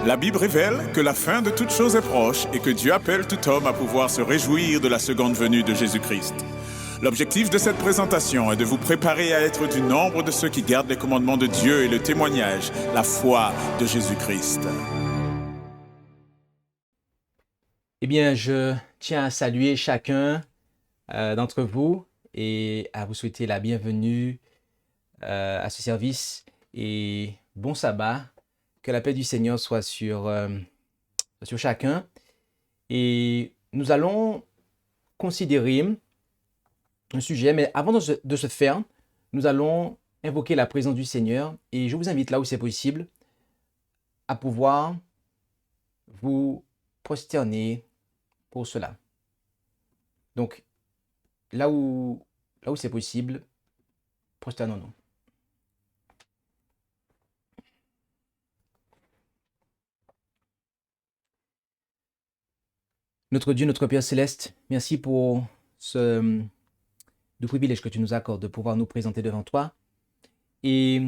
La Bible révèle que la fin de toute chose est proche et que Dieu appelle tout homme à pouvoir se réjouir de la seconde venue de Jésus-Christ. L'objectif de cette présentation est de vous préparer à être du nombre de ceux qui gardent les commandements de Dieu et le témoignage, la foi de Jésus-Christ. Eh bien, je tiens à saluer chacun d'entre vous et à vous souhaiter la bienvenue à ce service et bon sabbat. Que la paix du Seigneur soit sur chacun. Et nous allons considérer un sujet, mais avant de se faire, nous allons invoquer la présence du Seigneur et je vous invite là où c'est possible à pouvoir vous prosterner pour cela. Donc, là où c'est possible, prosternons-nous. Notre Dieu, notre Père Céleste, merci pour ce doux privilège que tu nous accordes de pouvoir nous présenter devant toi. Et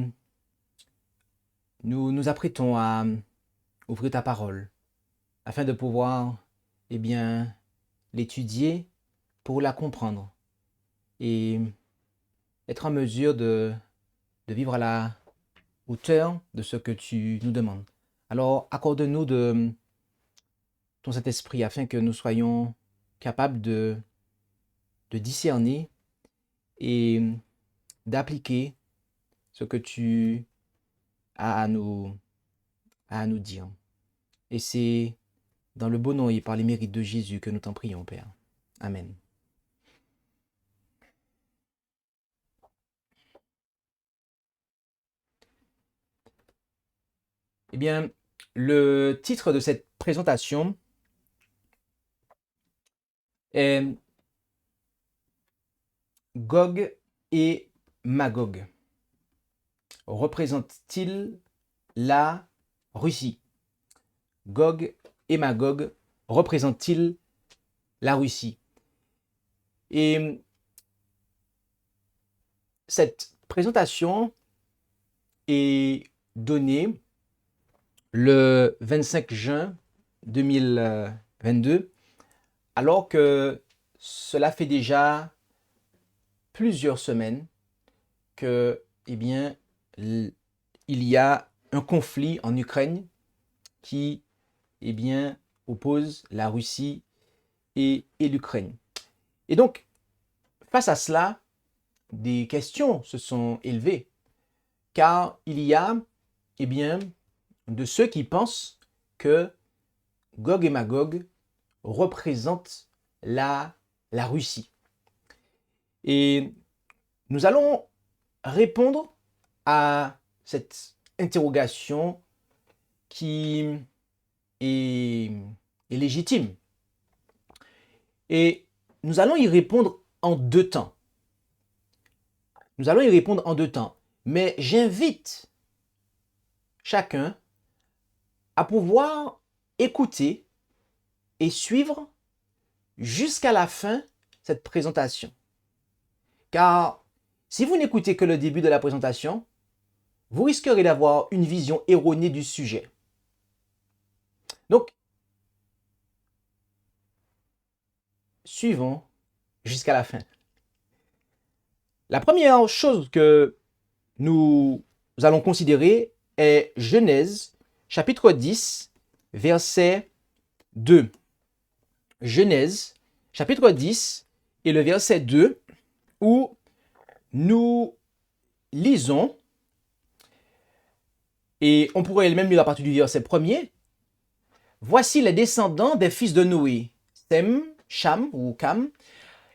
nous nous apprêtons à ouvrir ta parole afin de pouvoir, l'étudier pour la comprendre et être en mesure de vivre à la hauteur de ce que tu nous demandes. Alors, accorde-nous de ton Saint-Esprit afin que nous soyons capables de discerner et d'appliquer ce que tu as à nous dire. Et c'est dans le beau nom et par les mérites de Jésus que nous t'en prions, Père. Amen. Eh bien, le titre de cette présentation est Gog et Magog. Représente-t-il la Russie? Gog et Magog représentent-ils la Russie? Et cette présentation est donnée le 25 juin 2022, alors que cela fait déjà plusieurs semaines que, il y a un conflit en Ukraine qui, oppose la Russie et l'Ukraine. Et donc, face à cela, des questions se sont élevées, car il y a, de ceux qui pensent que Gog et Magog représentent la Russie. Et nous allons répondre à cette interrogation qui est légitime. Et nous allons y répondre en deux temps. Mais j'invite chacun à pouvoir écouter et suivre jusqu'à la fin cette présentation. Car si vous n'écoutez que le début de la présentation, vous risquerez d'avoir une vision erronée du sujet. Donc, suivons jusqu'à la fin. La première chose que nous allons considérer est Genèse, chapitre 10, verset 2. Genèse, chapitre 10, et le verset 2, où nous lisons, et on pourrait même lire à partir du verset 1er, « Voici les descendants des fils de Noé, Sem, Cham ou Cam,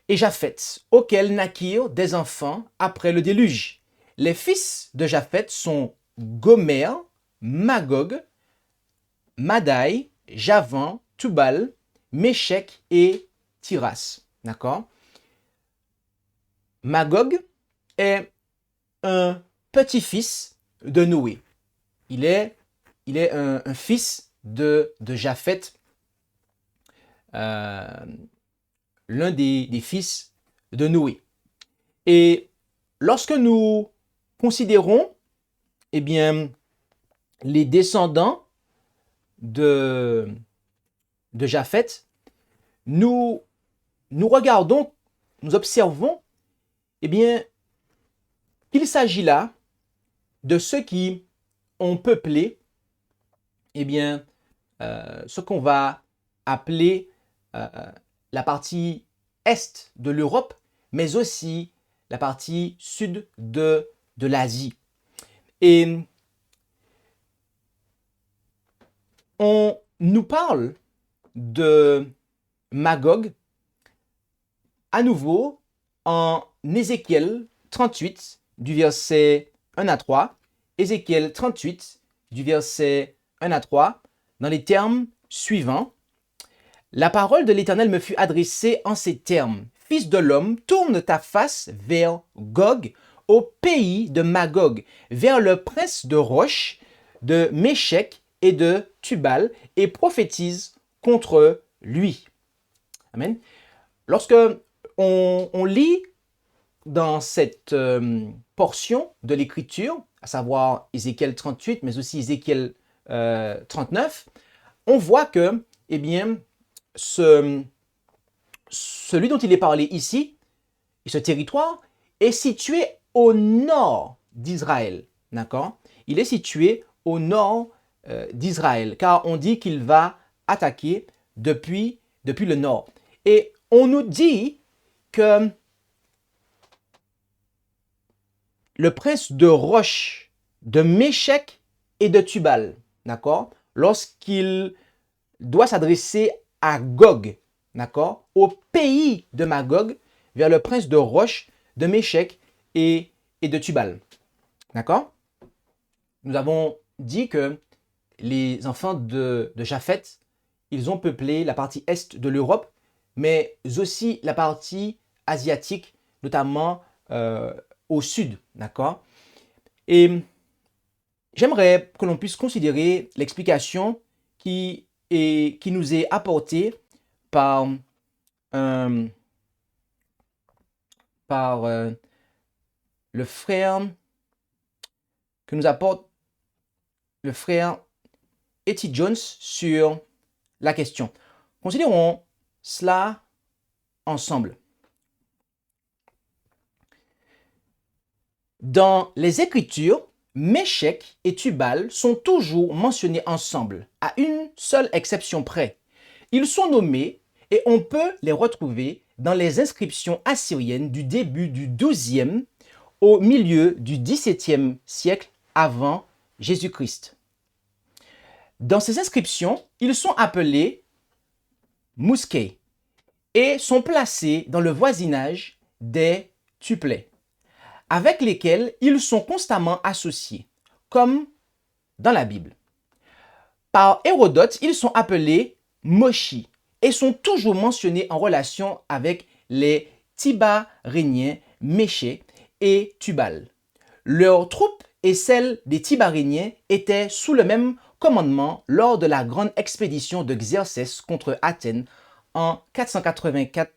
et Japheth, auxquels naquirent des enfants après le déluge. Les fils de Japheth sont Gomer, Magog, Madai, Javan, Tubal, Méchec et Tiras. » D'accord? Magog est un petit-fils de Noé. Il est un fils de Japheth, l'un des fils de Noé. Et lorsque nous considérons les descendants de Japheth, nous regardons, nous observons, eh bien, qu'il s'agit là de ceux qui ont peuplé, eh bien, ce qu'on va appeler la partie est de l'Europe, mais aussi la partie sud de l'Asie. Et on nous parle de Magog à nouveau en Ézéchiel 38 du verset 1 à 3, Ézéchiel 38 du verset 1 à 3, dans les termes suivants. La parole de l'Éternel me fut adressée en ces termes. Fils de l'homme, tourne ta face vers Gog, au pays de Magog, vers le prince de Roche, de Méshek et de Tubal, et prophétise contre lui. Amen. Lorsque on lit dans cette portion de l'Écriture, à savoir Ézéchiel 38, mais aussi Ézéchiel 39, on voit que, eh bien, celui dont il est parlé ici, et ce territoire, est situé au nord d'Israël. D'accord? Il est situé au nord d'Israël, car on dit qu'il va attaquer depuis le nord. Et on nous dit que le prince de Roche, de Méshek et de Tubal, d'accord, lorsqu'il doit s'adresser à Gog, d'accord, au pays de Magog, vers le prince de Roche, de Méshek et de Tubal, d'accord. Nous avons dit que les enfants de Japheth, ils ont peuplé la partie est de l'Europe, mais aussi la partie asiatique, notamment au sud, d'accord. Et j'aimerais que l'on puisse considérer l'explication qui nous est apportée par le frère que nous apporte le frère Etty Jones sur la question. Considérons cela ensemble. Dans les Écritures, Méshek et Tubal sont toujours mentionnés ensemble, à une seule exception près. Ils sont nommés et on peut les retrouver dans les inscriptions assyriennes du début du XIIe au milieu du XVIIe siècle avant Jésus-Christ. Dans ces inscriptions, ils sont appelés Muskei et sont placés dans le voisinage des tuplets, avec lesquels ils sont constamment associés, comme dans la Bible. Par Hérodote, ils sont appelés Moshi et sont toujours mentionnés en relation avec les Tibaréniens Méshé et Tubal. Leurs troupes et celles des Tibaréniens étaient sous le même commandement lors de la grande expédition de Xerxès contre Athènes en 484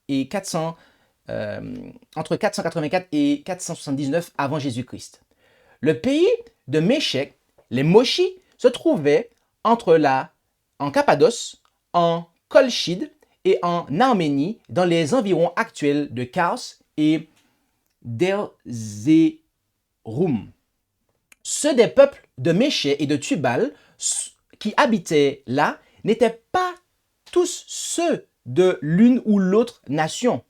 et entre 484 et 479 avant Jésus-Christ. Le pays de Méshek, les Moshi, se trouvait en Cappadoce, en Colchide et en Arménie, dans les environs actuels de Kars et d'Erzerum. Ceux des peuples de Méshé et de Tubal qui habitaient là n'étaient pas tous ceux de l'une ou l'autre nation,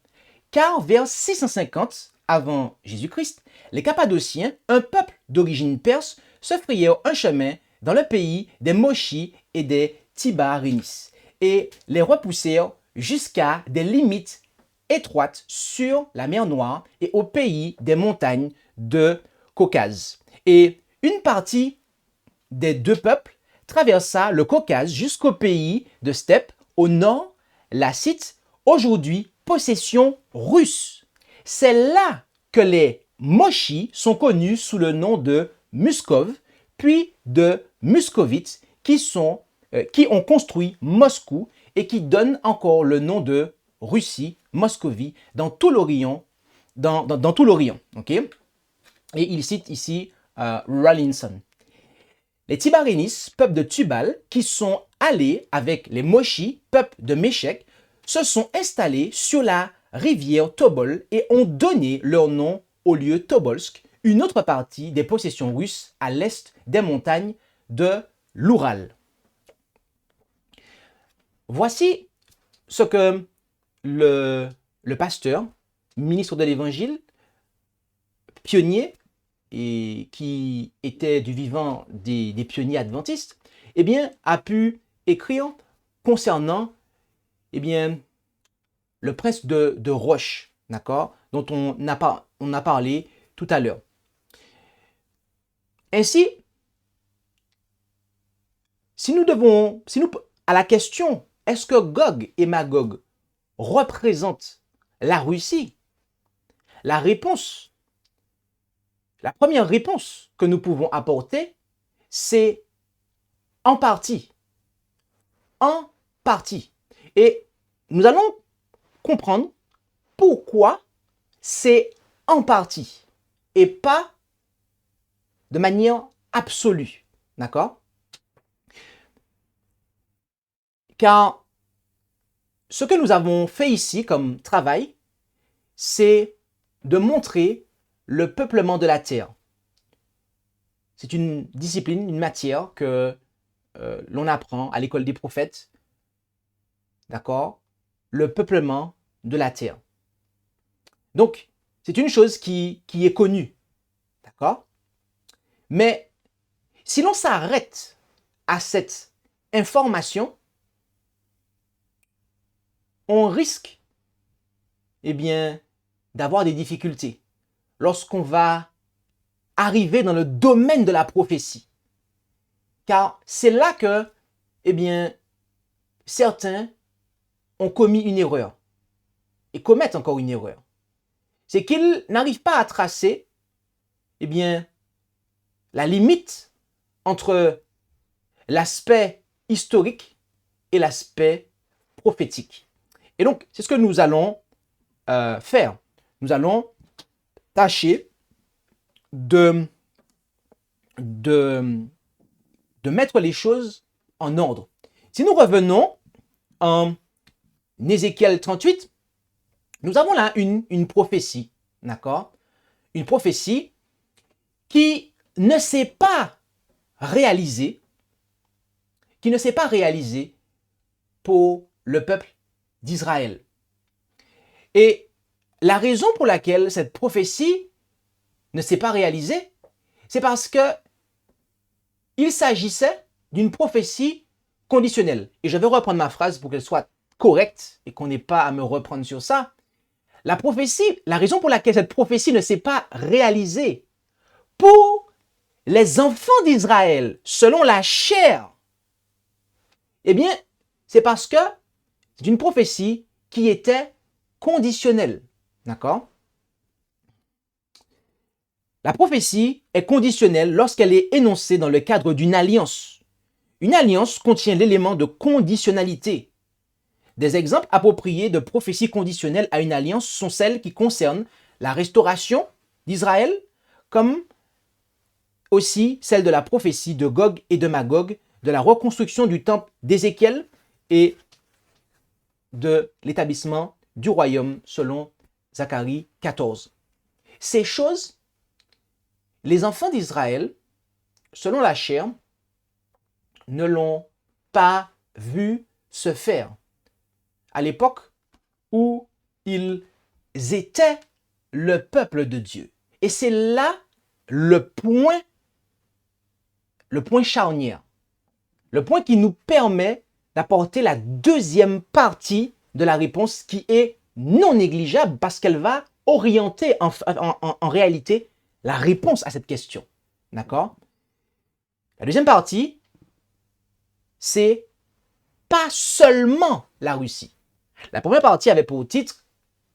car vers 650 avant Jésus-Christ, les Cappadociens, un peuple d'origine perse, se frayèrent un chemin dans le pays des Moshi et des Tibarénis et les repoussèrent jusqu'à des limites étroites sur la mer Noire et au pays des montagnes de Caucase. Et une partie des deux peuples traversa le Caucase jusqu'au pays de Steppe au nord, la Scythe, aujourd'hui possession russe. C'est là que les Moshi sont connus sous le nom de Muskov, puis de Muscovites, qui ont construit Moscou et qui donnent encore le nom de Russie, Moscovie, dans tout l'Orient. Okay? Et il cite ici Rawlinson. les Tibarénis, peuple de Tubal, qui sont allés avec les Moshi, peuple de Méchec, se sont installés sur la rivière Tobol et ont donné leur nom au lieu Tobolsk, une autre partie des possessions russes à l'est des montagnes de l'Oural. Voici ce que le pasteur, ministre de l'Évangile, pionnier, et qui était du vivant des pionniers adventistes, eh bien, a pu écrire concernant le prince de Roche, d'accord, dont on a parlé tout à l'heure. Ainsi, à la question, est-ce que Gog et Magog représentent la Russie? La première réponse que nous pouvons apporter, c'est en partie. En partie. Et nous allons comprendre pourquoi c'est en partie et pas de manière absolue. D'accord? Car ce que nous avons fait ici comme travail, c'est de montrer le peuplement de la terre. C'est une discipline, une matière que l'on apprend à l'école des prophètes. D'accord? Le peuplement de la terre. Donc, c'est une chose qui est connue. D'accord? Mais si l'on s'arrête à cette information, on risque d'avoir des difficultés lorsqu'on va arriver dans le domaine de la prophétie. Car c'est là que certains ont commis une erreur et commettent encore une erreur. C'est qu'ils n'arrivent pas à tracer la limite entre l'aspect historique et l'aspect prophétique. Et donc, c'est ce que nous allons faire. Nous allons tâcher de mettre les choses en ordre. Si nous revenons en Ézéchiel 38, nous avons là une prophétie, d'accord? Une prophétie qui ne s'est pas réalisée, pour le peuple d'Israël. Et la raison pour laquelle cette prophétie ne s'est pas réalisée, c'est parce que il s'agissait d'une prophétie conditionnelle. Et je vais reprendre ma phrase pour qu'elle soit correcte et qu'on n'ait pas à me reprendre sur ça. La raison pour laquelle cette prophétie ne s'est pas réalisée pour les enfants d'Israël, selon la chair, c'est parce que c'est une prophétie qui était conditionnelle. D'accord? La prophétie est conditionnelle lorsqu'elle est énoncée dans le cadre d'une alliance. Une alliance contient l'élément de conditionnalité. Des exemples appropriés de prophéties conditionnelles à une alliance sont celles qui concernent la restauration d'Israël, comme aussi celle de la prophétie de Gog et de Magog, de la reconstruction du temple d'Ézéchiel et de l'établissement du royaume selon Zacharie 14. Ces choses, les enfants d'Israël, selon la chair, ne l'ont pas vu se faire à l'époque où ils étaient le peuple de Dieu. Et c'est là le point charnière, le point qui nous permet d'apporter la deuxième partie de la réponse qui est non négligeable parce qu'elle va orienter en réalité la réponse à cette question. D'accord? La deuxième partie, c'est pas seulement la Russie. La première partie avait pour titre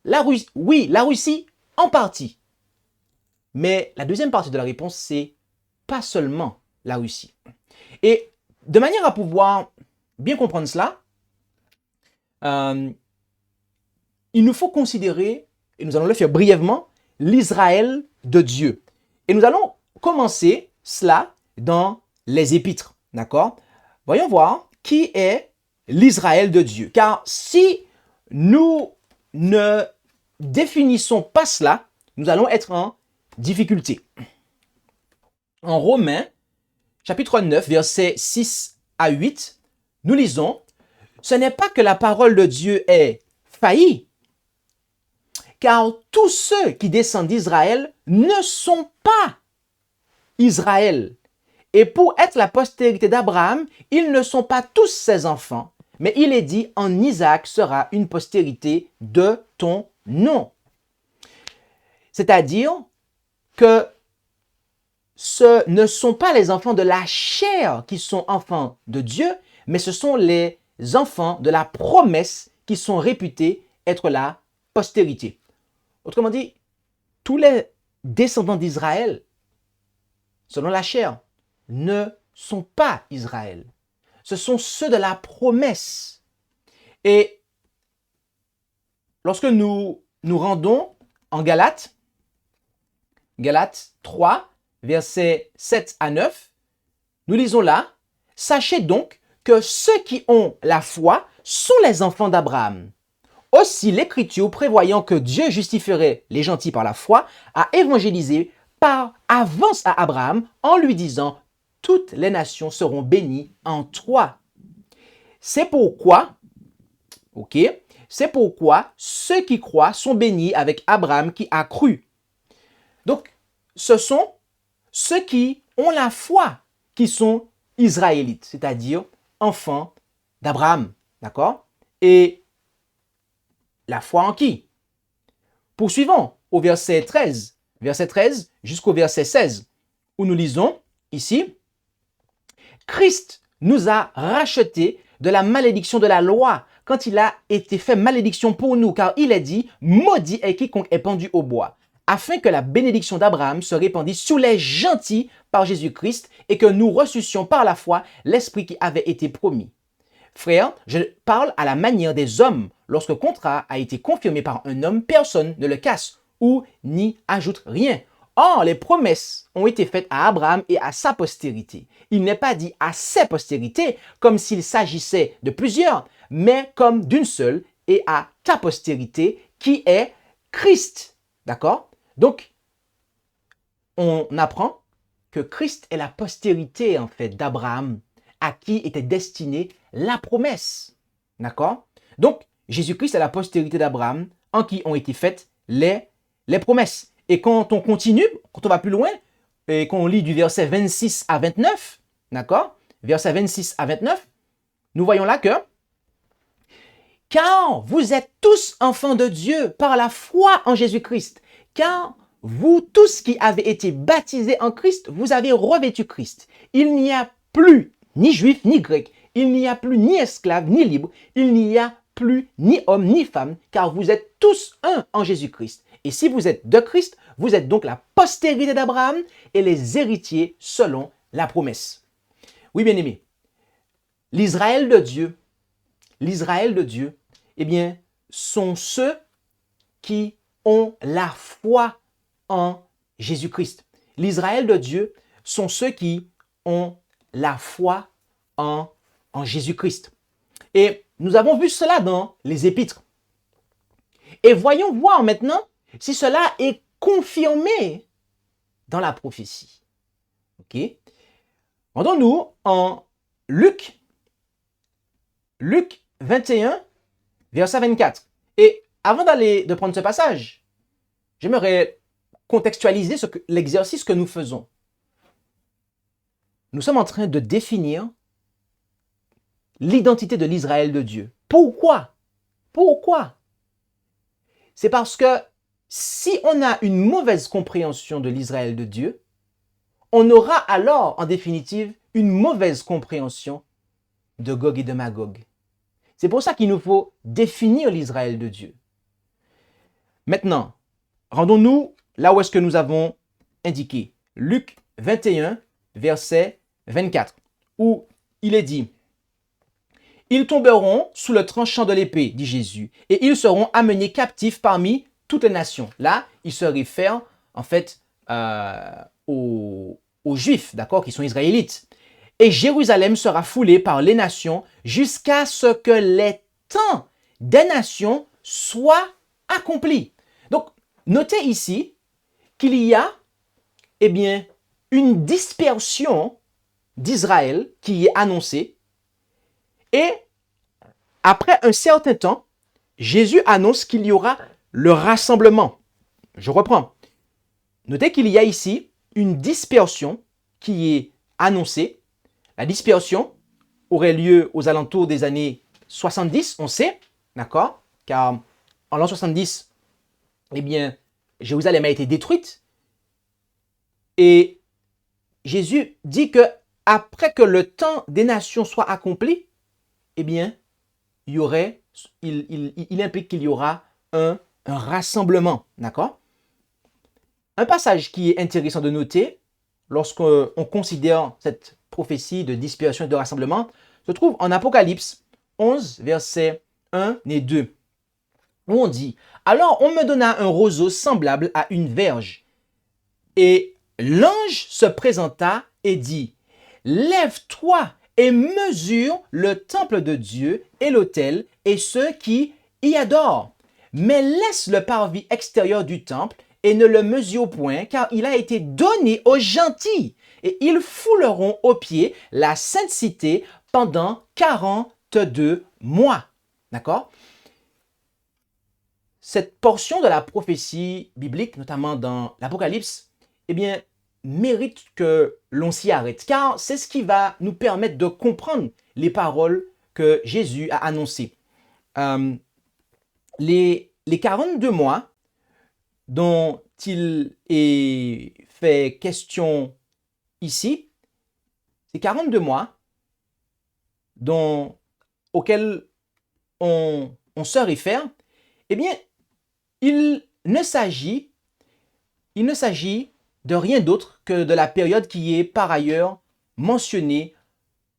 la Russie en partie. Mais la deuxième partie de la réponse, c'est pas seulement la Russie. Et de manière à pouvoir bien comprendre cela, il nous faut considérer, et nous allons le faire brièvement, l'Israël de Dieu. Et nous allons commencer cela dans les Épîtres, d'accord? Voyons voir qui est l'Israël de Dieu. Car si nous ne définissons pas cela, nous allons être en difficulté. En Romains, chapitre 9, versets 6 à 8, nous lisons, « Ce n'est pas que la parole de Dieu est faillie, car tous ceux qui descendent d'Israël ne sont pas Israël. Et pour être la postérité d'Abraham, ils ne sont pas tous ses enfants, mais il est dit, en Isaac sera une postérité de ton nom. » C'est-à-dire que ce ne sont pas les enfants de la chair qui sont enfants de Dieu, mais ce sont les enfants de la promesse qui sont réputés être la postérité. Autrement dit, tous les descendants d'Israël, selon la chair, ne sont pas Israël. Ce sont ceux de la promesse. Et lorsque nous nous rendons en Galates 3, versets 7 à 9, nous lisons là, « Sachez donc que ceux qui ont la foi sont les enfants d'Abraham. Aussi l'Écriture, prévoyant que Dieu justifierait les gentils par la foi, a évangélisé par avance à Abraham en lui disant, « Toutes les nations seront bénies en toi. » C'est pourquoi, c'est pourquoi ceux qui croient sont bénis avec Abraham qui a cru. Donc, ce sont ceux qui ont la foi qui sont israélites, c'est-à-dire enfants d'Abraham, d'accord? Et la foi en qui? Poursuivons au verset 13 jusqu'au verset 16, où nous lisons ici, « Christ nous a rachetés de la malédiction de la loi, quand il a été fait malédiction pour nous, car il est dit, maudit est quiconque est pendu au bois, afin que la bénédiction d'Abraham se répandît sur les gentils par Jésus-Christ et que nous reçussions par la foi l'Esprit qui avait été promis. Frères, je parle à la manière des hommes. Lorsque contrat a été confirmé par un homme, personne ne le casse ou n'y ajoute rien. Or, les promesses ont été faites à Abraham et à sa postérité. Il n'est pas dit à ses postérités comme s'il s'agissait de plusieurs, mais comme d'une seule et à ta postérité qui est Christ. D'accord? Donc, on apprend que Christ est la postérité en fait d'Abraham à qui était destinée la promesse. D'accord? Donc, Jésus-Christ est la postérité d'Abraham en qui ont été faites les promesses. Et quand on continue, quand on va plus loin, et qu'on lit du verset 26 à 29, d'accord? Verset 26 à 29, nous voyons là que « Car vous êtes tous enfants de Dieu par la foi en Jésus-Christ, car vous tous qui avez été baptisés en Christ, vous avez revêtu Christ. Il n'y a plus ni juif ni grec, il n'y a plus ni esclave ni libre, il n'y a plus ni homme ni femme, car vous êtes tous un en Jésus-Christ. Et si vous êtes de Christ, vous êtes donc la postérité d'Abraham et les héritiers selon la promesse. » Oui, bien-aimés, l'Israël de Dieu, eh bien, sont ceux qui ont la foi en Jésus-Christ. L'Israël de Dieu sont ceux qui ont la foi en Jésus-Christ. Et nous avons vu cela dans les Épîtres. Et voyons voir maintenant si cela est confirmé dans la prophétie. Ok? Rendons-nous en Luc 21, verset 24. Et avant de prendre ce passage, j'aimerais contextualiser l'exercice que nous faisons. Nous sommes en train de définir l'identité de l'Israël de Dieu. Pourquoi? Pourquoi? C'est parce que si on a une mauvaise compréhension de l'Israël de Dieu, on aura alors, en définitive, une mauvaise compréhension de Gog et de Magog. C'est pour ça qu'il nous faut définir l'Israël de Dieu. Maintenant, rendons-nous là où est-ce que nous avons indiqué. Luc 21, verset 24, où il est dit « Ils tomberont sous le tranchant de l'épée, dit Jésus, et ils seront amenés captifs parmi toutes les nations. » Là, il se réfère en fait aux Juifs, d'accord, qui sont israélites. et Jérusalem sera foulée par les nations jusqu'à ce que les temps des nations soient accomplis. Donc, notez ici qu'il y a, eh bien, une dispersion d'Israël qui est annoncée. Et après un certain temps, Jésus annonce qu'il y aura le rassemblement. Je reprends. Notez qu'il y a ici une dispersion qui est annoncée. La dispersion aurait lieu aux alentours des années 70, on sait, d'accord? Car en l'an 70, eh bien, Jérusalem a été détruite. Et Jésus dit que après que le temps des nations soit accompli, eh bien, il implique qu'il y aura un rassemblement, d'accord? Un passage qui est intéressant de noter lorsqu'on considère cette prophétie de dispersion et de rassemblement se trouve en Apocalypse 11, versets 1 et 2, où on dit « Alors on me donna un roseau semblable à une verge, et l'ange se présenta et dit « Lève-toi et mesure le temple de Dieu et l'autel et ceux qui y adorent. Mais laisse le parvis extérieur du temple et ne le mesure point, car il a été donné aux gentils, et ils fouleront aux pieds la sainte cité pendant 42 mois. » D'accord? Cette portion de la prophétie biblique, notamment dans l'Apocalypse, eh bien, mérite que l'on s'y arrête, car c'est ce qui va nous permettre de comprendre les paroles que Jésus a annoncées. Les 42 mois dont il est fait question ici, ces 42 mois auxquels on se réfère, eh bien, il ne s'agit de rien d'autre que de la période qui est par ailleurs mentionnée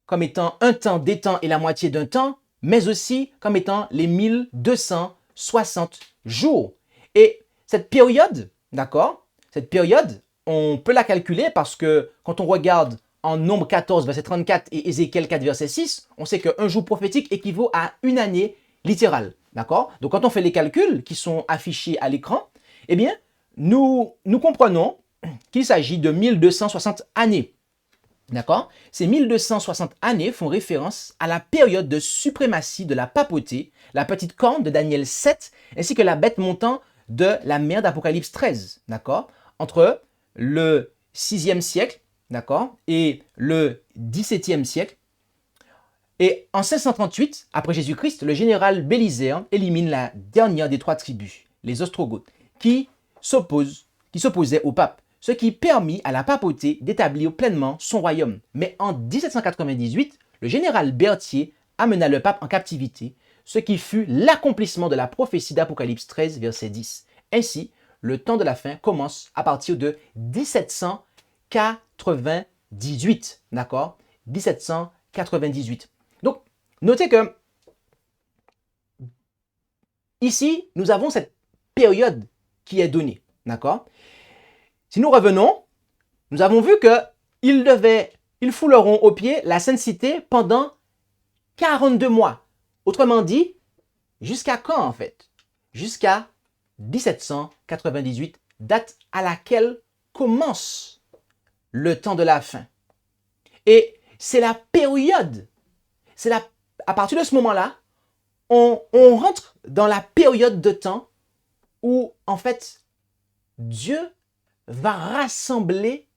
comme étant un temps, des temps et la moitié d'un temps, mais aussi comme étant les 1260 jours. Et cette période, d'accord, cette période, on peut la calculer parce que quand on regarde en Nombre 14, verset 34 et Ézéchiel 4, verset 6, on sait qu'un jour prophétique équivaut à une année littérale. D'accord? Donc quand on fait les calculs qui sont affichés à l'écran, eh bien, nous comprenons qu'il s'agit de 1260 années. D'accord? Ces 1260 années font référence à la période de suprématie de la papauté, la petite corne de Daniel 7, ainsi que la bête montant de la mer d'Apocalypse 13. D'accord? Entre le 6e siècle, d'accord, et le 17e siècle. Et en 538, après Jésus-Christ, le général Bélisère élimine la dernière des 3 tribus, les Ostrogoths, qui s'opposaient au pape, ce qui permit à la papauté d'établir pleinement son royaume. Mais en 1798, le général Berthier amena le pape en captivité, ce qui fut l'accomplissement de la prophétie d'Apocalypse 13, verset 10. Ainsi, le temps de la fin commence à partir de 1798, d'accord? 1798. Donc, notez que ici, nous avons cette période qui est donnée, d'accord? Si nous revenons, nous avons vu qu'ils fouleront aux pieds la Sainte Cité pendant 42 mois. Autrement dit, jusqu'à quand en fait? Jusqu'à 1798, date à laquelle commence le temps de la fin. Et c'est la période, à partir de ce moment-là, on rentre dans la période de temps où en fait Dieu va rassembler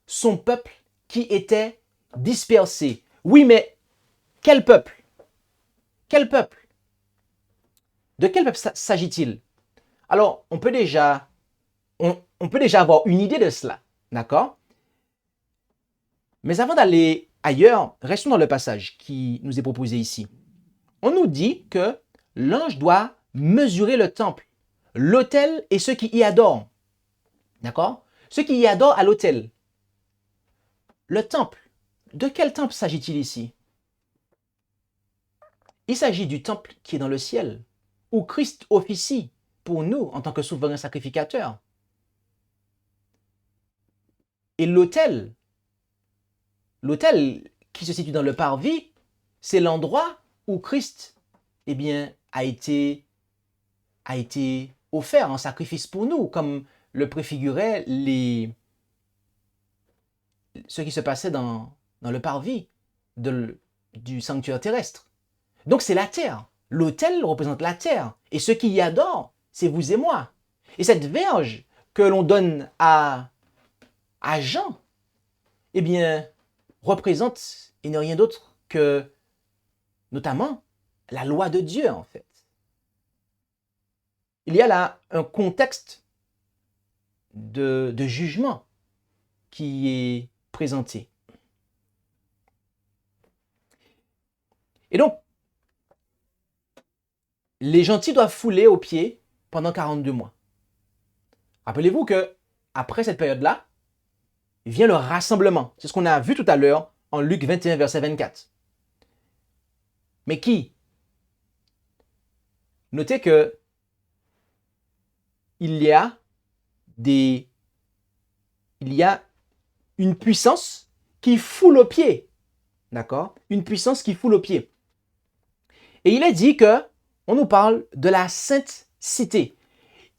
son peuple qui était dispersé. Oui, mais quel peuple? Quel peuple? De quel peuple s'agit-il? Alors, on peut déjà avoir une idée de cela, d'accord? Mais avant d'aller ailleurs, restons dans le passage qui nous est proposé ici. On nous dit que l'ange doit mesurer le temple, l'autel et ceux qui y adorent. D'accord? Ceux qui y adorent à l'autel. Le temple. De quel temple s'agit-il ici? Il s'agit du temple qui est dans le ciel, où Christ officie pour nous en tant que souverain sacrificateur. Et l'autel qui se situe dans le parvis, c'est l'endroit où Christ, eh bien, a été offert en sacrifice pour nous, comme le préfiguraient ce qui se passait dans le parvis du sanctuaire terrestre. Donc c'est la terre. L'autel représente la terre. Et ce qui y adore, c'est vous et moi. Et cette verge que l'on donne à Jean, eh bien, représente, et n'est rien d'autre que, notamment, la loi de Dieu, en fait. Il y a là un contexte de jugement qui est présenté. Et donc, les gentils doivent fouler aux pieds pendant 42 mois. Rappelez-vous que après cette période-là, vient le rassemblement. C'est ce qu'on a vu tout à l'heure en Luc 21, verset 24. Mais qui? Notez que il y a une puissance qui foule aux pieds. D'accord? Une puissance qui foule aux pieds. Et il est dit que on nous parle de la sainte cité.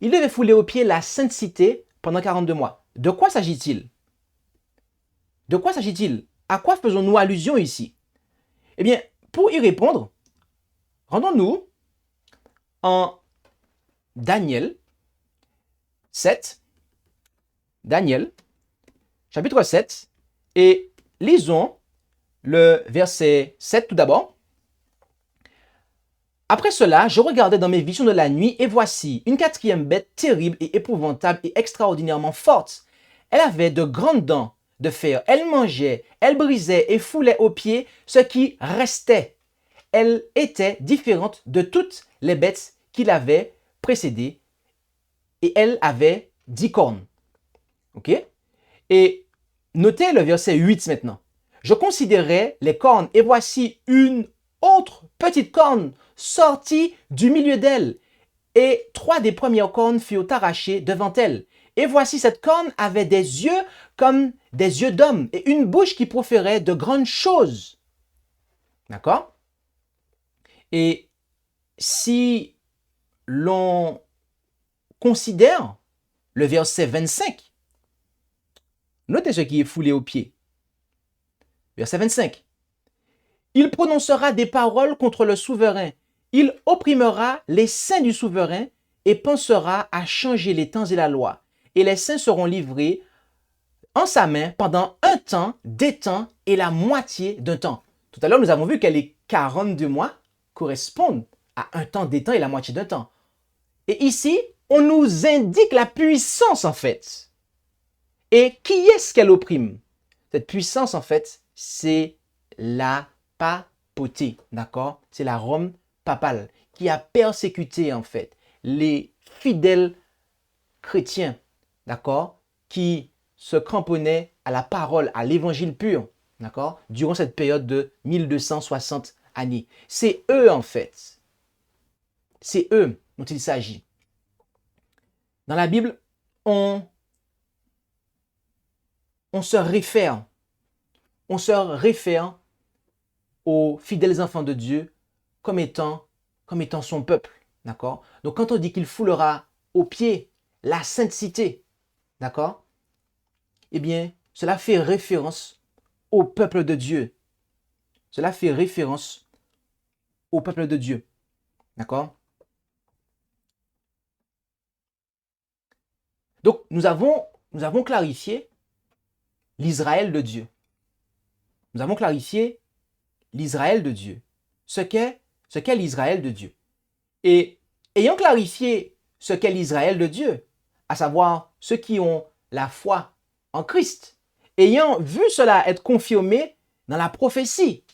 Il devait fouler aux pieds la sainte cité pendant 42 mois. De quoi s'agit-il? De quoi s'agit-il? À quoi faisons-nous allusion ici? Eh bien, pour y répondre, rendons-nous en Daniel 7, Daniel, chapitre 7, et lisons le verset 7 tout d'abord. Après cela, je regardais dans mes visions de la nuit, et voici une quatrième bête terrible et épouvantable et extraordinairement forte. Elle avait de grandes dents de fer, elle mangeait, elle brisait et foulait aux pieds ce qui restait. Elle était différente de toutes les bêtes qui l'avaient précédée, et elle avait 10 cornes. Ok? Et notez le verset 8 maintenant. Je considérais les cornes, et voici une autre petite corne sortie du milieu d'elle, et 3 des premières cornes furent arrachées devant elle. Et voici cette corne avait des yeux comme des yeux d'homme, et une bouche qui proférait de grandes choses. D'accord? Et si l'on considère le verset 25, notez ce qui est foulé aux pieds. Verset 25. Il prononcera des paroles contre le souverain. Il opprimera les saints du souverain et pensera à changer les temps et la loi. Et les saints seront livrés en sa main pendant un temps, des temps et la moitié d'un temps. Tout à l'heure, nous avons vu que les 42 mois correspondent à un temps, des temps et la moitié d'un temps. Et ici, on nous indique la puissance en fait. Et qui est-ce qu'elle opprime? Cette puissance en fait, c'est la papauté, d'accord? C'est la Rome papale qui a persécuté en fait les fidèles chrétiens, d'accord? Qui se cramponnaient à la parole, à l'évangile pur, d'accord? Durant cette période de 1260 années. C'est eux en fait. C'est eux dont il s'agit. Dans la Bible, on se réfère aux fidèles enfants de Dieu comme étant son peuple. D'accord? Donc quand on dit qu'il foulera aux pieds la sainte cité, d'accord? Eh bien, cela fait référence au peuple de Dieu. Cela fait référence au peuple de Dieu. D'accord? Donc, nous avons clarifié l'Israël de Dieu. Nous avons clarifié l'Israël de Dieu. Ce qu'est l'Israël de Dieu. Et ayant clarifié ce qu'est l'Israël de Dieu, à savoir ceux qui ont la foi en Christ, ayant vu cela être confirmé dans la prophétie,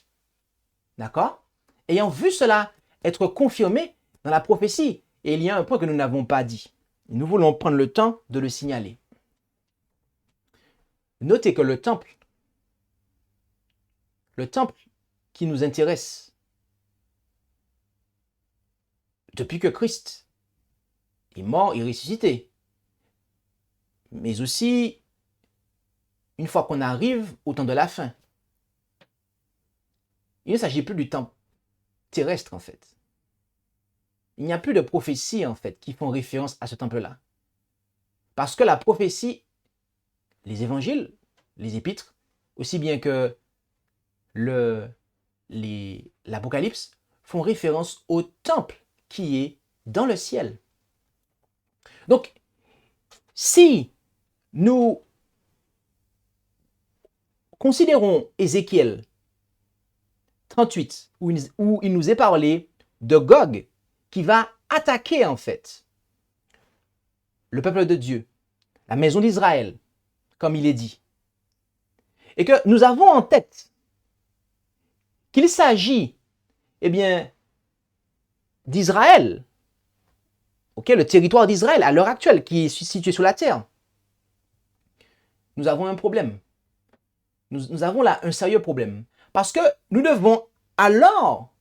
d'accord? Ayant vu cela être confirmé dans la prophétie, et il y a un point que nous n'avons pas dit. Nous voulons prendre le temps de le signaler. Notez que le temple qui nous intéresse, depuis que Christ est mort et ressuscité, mais aussi une fois qu'on arrive au temps de la fin, il ne s'agit plus du temple terrestre, en fait. Il n'y a plus de prophéties, en fait, qui font référence à ce temple-là. Parce que la prophétie, les évangiles, les épîtres, aussi bien que l'Apocalypse, font référence au temple qui est dans le ciel. Donc, si nous considérons Ézéchiel 38, où il nous est parlé de Gog, qui va attaquer en fait le peuple de Dieu, la maison d'Israël, comme il est dit, et que nous avons en tête qu'il s'agit, eh bien, d'Israël, le territoire d'Israël à l'heure actuelle, qui est situé sur la terre, nous avons un problème. Nous avons là un sérieux problème. Parce que nous devons alors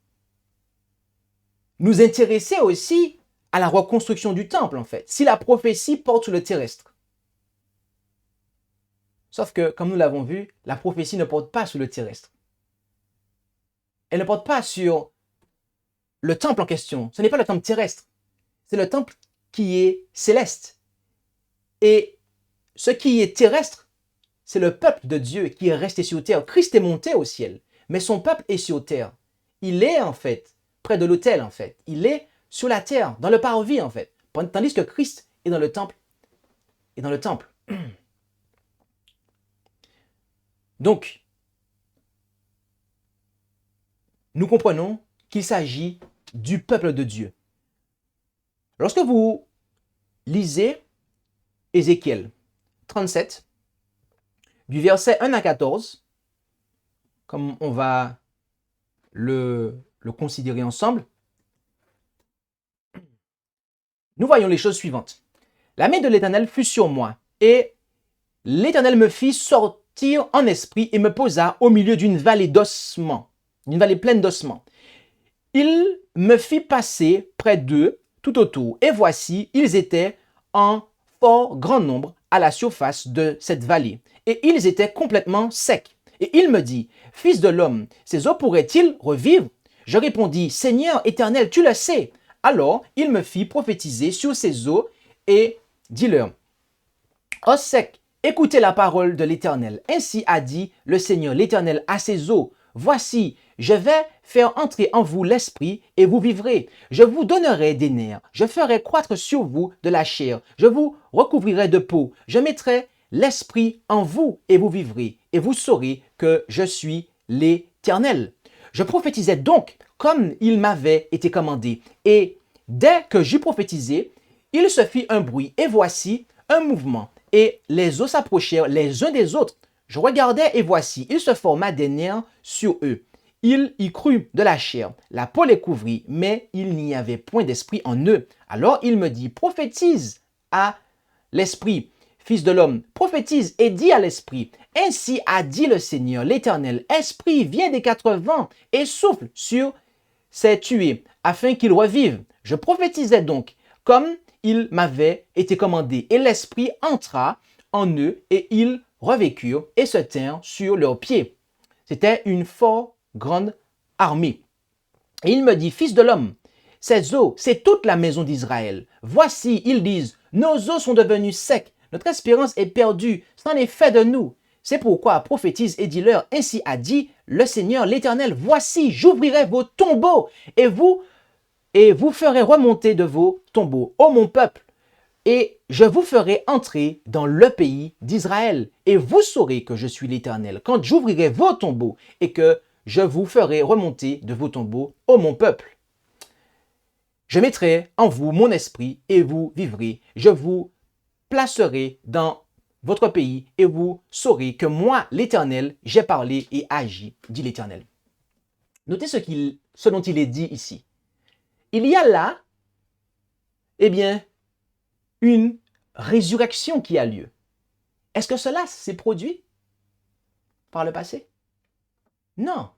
nous intéresser aussi à la reconstruction du temple, en fait, si la prophétie porte sur le terrestre. Sauf que, comme nous l'avons vu, la prophétie ne porte pas sur le terrestre. Elle ne porte pas sur le temple en question. Ce n'est pas le temple terrestre. C'est le temple qui est céleste. Et ce qui est terrestre, c'est le peuple de Dieu qui est resté sur terre. Christ est monté au ciel, mais son peuple est sur terre. Il est en fait près de l'autel, en fait. Il est sur la terre, dans le parvis, en fait. Tandis que Christ est dans le temple. Donc, nous comprenons qu'il s'agit du peuple de Dieu. Lorsque vous lisez Ézéchiel 37, du verset 1 à 14, comme on va le considérer ensemble, nous voyons les choses suivantes. La main de l'Éternel fut sur moi, et l'Éternel me fit sortir en esprit et me posa au milieu d'une vallée d'ossements, d'une vallée pleine d'ossements. Il me fit passer près d'eux tout autour, et voici, ils étaient en fort grand nombre à la surface de cette vallée, et ils étaient complètement secs. Et il me dit, « Fils de l'homme, ces eaux pourraient-ils revivre ?» Je répondis, « Seigneur éternel, tu le sais. » Alors il me fit prophétiser sur ces eaux et dit-leur, « Ô sec, écoutez la parole de l'Éternel. Ainsi a dit le Seigneur l'Éternel à ces eaux. Voici, je vais faire entrer en vous l'esprit et vous vivrez. Je vous donnerai des nerfs. Je ferai croître sur vous de la chair. Je vous recouvrirai de peau. Je mettrai l'esprit en vous et vous vivrez. Et vous saurez que je suis l'Éternel. » Je prophétisais donc comme il m'avait été commandé. Et dès que j'eus prophétisé, il se fit un bruit. Et voici un mouvement. Et les eaux s'approchèrent les uns des autres. Je regardais et voici, il se forma des nerfs sur eux. Il y crut de la chair. La peau les couvrit, mais il n'y avait point d'esprit en eux. Alors il me dit, prophétise à l'esprit. Fils de l'homme, prophétise et dis à l'esprit. Ainsi a dit le Seigneur, l'Éternel. Esprit, viens des quatre vents et souffle sur ces tués, afin qu'ils revivent. Je prophétisais donc, comme il m'avait été commandé. Et l'esprit entra en eux et ils revécurent et se tinrent sur leurs pieds. C'était une fort grande armée. Et il me dit, fils de l'homme, ces eaux, c'est toute la maison d'Israël. Voici, ils disent, nos eaux sont devenues secs, notre espérance est perdue, c'en est fait de nous. C'est pourquoi prophétise et dis-leur, ainsi a dit le Seigneur l'Éternel, voici, j'ouvrirai vos tombeaux et vous ferez remonter de vos tombeaux, ô mon peuple, et je vous ferai entrer dans le pays d'Israël, et vous saurez que je suis l'Éternel, quand j'ouvrirai vos tombeaux, et que je vous ferai remonter de vos tombeaux, ô mon peuple. Je mettrai en vous mon esprit, et vous vivrez. Je vous placerai dans votre pays, et vous saurez que moi, l'Éternel, j'ai parlé et agi, dit l'Éternel. Notez ce dont il est dit ici. Il y a là, eh bien, une résurrection qui a lieu. Est-ce que cela s'est produit par le passé? Non.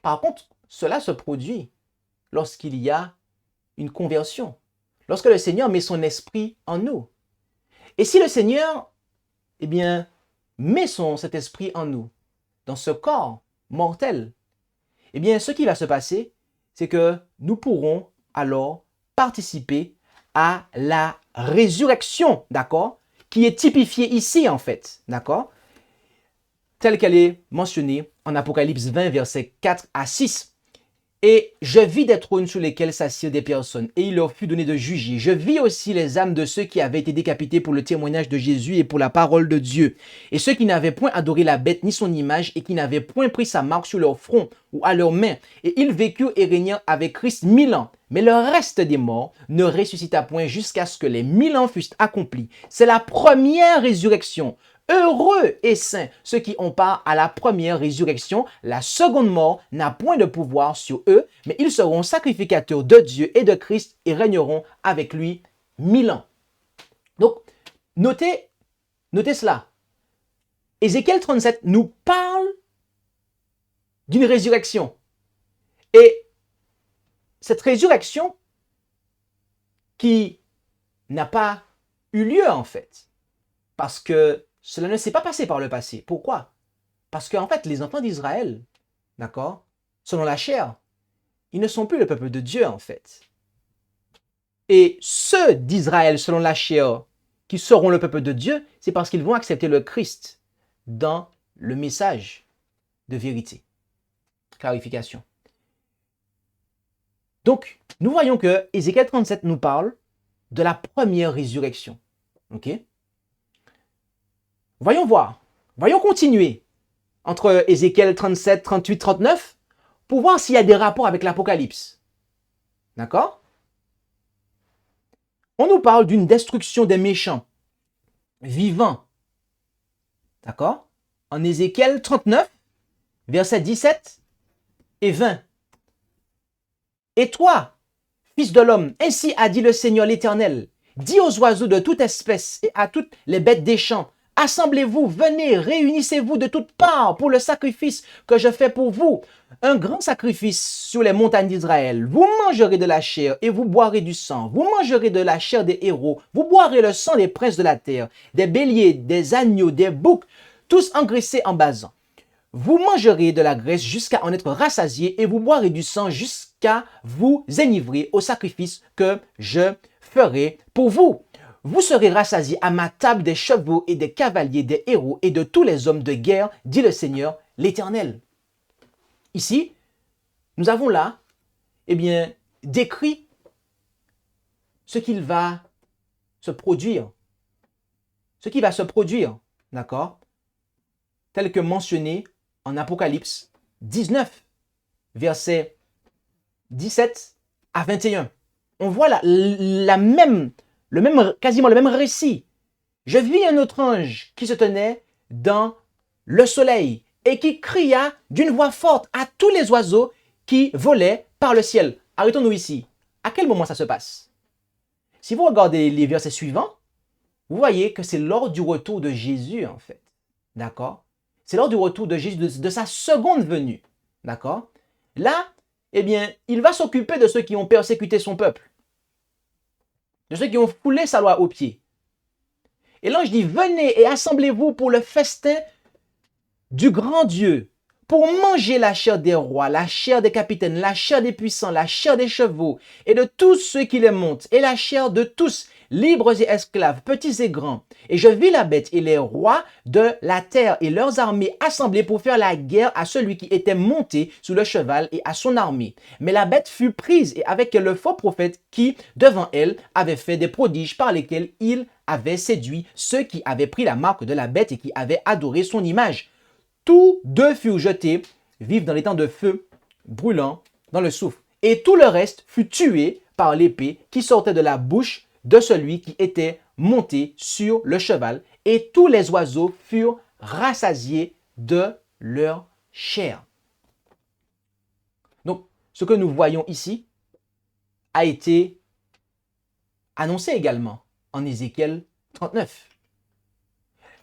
Par contre, cela se produit lorsqu'il y a une conversion, lorsque le Seigneur met son esprit en nous. Et si le Seigneur, eh bien, met cet esprit en nous, dans ce corps mortels. Eh bien, ce qui va se passer, c'est que nous pourrons alors participer à la résurrection, d'accord, qui est typifiée ici en fait, d'accord, telle qu'elle est mentionnée en Apocalypse 20, versets 4 à 6. Et je vis des trônes sur lesquels s'assirent des personnes, et il leur fut donné de juger. Je vis aussi les âmes de ceux qui avaient été décapités pour le témoignage de Jésus et pour la parole de Dieu, et ceux qui n'avaient point adoré la bête ni son image, et qui n'avaient point pris sa marque sur leur front ou à leurs mains. Et ils vécurent et régnèrent avec Christ 1000 ans. Mais le reste des morts ne ressuscita point jusqu'à ce que les 1000 ans fussent accomplis. C'est la première résurrection. Heureux et saints ceux qui ont part à la première résurrection. La seconde mort n'a point de pouvoir sur eux, mais ils seront sacrificateurs de Dieu et de Christ et régneront avec lui 1000 ans. Donc, notez cela. Ézéchiel 37 nous parle d'une résurrection. Et cette résurrection qui n'a pas eu lieu en fait, parce que cela ne s'est pas passé par le passé. Pourquoi? Parce qu'en fait, les enfants d'Israël, d'accord, selon la chair, ils ne sont plus le peuple de Dieu en fait. Et ceux d'Israël, selon la chair, qui seront le peuple de Dieu, c'est parce qu'ils vont accepter le Christ dans le message de vérité. Clarification. Donc, nous voyons que Ézéchiel 37 nous parle de la première résurrection. Ok? Voyons voir, voyons continuer entre Ézéchiel 37, 38, 39 pour voir s'il y a des rapports avec l'Apocalypse. D'accord? On nous parle d'une destruction des méchants vivants. D'accord? En Ézéchiel 39, versets 17 et 20. Et toi, fils de l'homme, ainsi a dit le Seigneur l'Éternel, dis aux oiseaux de toute espèce et à toutes les bêtes des champs, assemblez-vous, venez, réunissez-vous de toutes parts pour le sacrifice que je fais pour vous. Un grand sacrifice sur les montagnes d'Israël. Vous mangerez de la chair et vous boirez du sang. Vous mangerez de la chair des héros. Vous boirez le sang des princes de la terre, des béliers, des agneaux, des boucs, tous engraissés en basant. Vous mangerez de la graisse jusqu'à en être rassasiés et vous boirez du sang jusqu'à vous enivrer au sacrifice que je ferai pour vous. Vous serez rassasiés à ma table des chevaux et des cavaliers, des héros et de tous les hommes de guerre, dit le Seigneur l'Éternel. Ici, nous avons là, décrit ce qu'il va se produire. Ce qui va se produire, d'accord? Tel que mentionné en Apocalypse 19, versets 17 à 21. On voit quasiment le même récit. Je vis un autre ange qui se tenait dans le soleil et qui cria d'une voix forte à tous les oiseaux qui volaient par le ciel. Arrêtons-nous ici. À quel moment ça se passe? Si vous regardez les versets suivants, vous voyez que c'est lors du retour de Jésus en fait. D'accord? C'est lors du retour de Jésus, de sa seconde venue. D'accord? Là, il va s'occuper de ceux qui ont persécuté son peuple. De ceux qui ont foulé sa loi aux pieds. Et l'ange dit, venez et assemblez-vous pour le festin du grand Dieu, pour manger la chair des rois, la chair des capitaines, la chair des puissants, la chair des chevaux et de tous ceux qui les montent, et la chair de tous, libres et esclaves, petits et grands. Et je vis la bête et les rois de la terre et leurs armées assemblés pour faire la guerre à celui qui était monté sous le cheval et à son armée. Mais la bête fut prise et avec elle le faux prophète qui, devant elle, avait fait des prodiges par lesquels il avait séduit ceux qui avaient pris la marque de la bête et qui avaient adoré son image. Tous deux furent jetés, vivent dans les temps de feu, brûlant dans le soufre. Et tout le reste fut tué par l'épée qui sortait de la bouche de celui qui était monté sur le cheval. Et tous les oiseaux furent rassasiés de leur chair. Donc, ce que nous voyons ici a été annoncé également en Ézéchiel 39.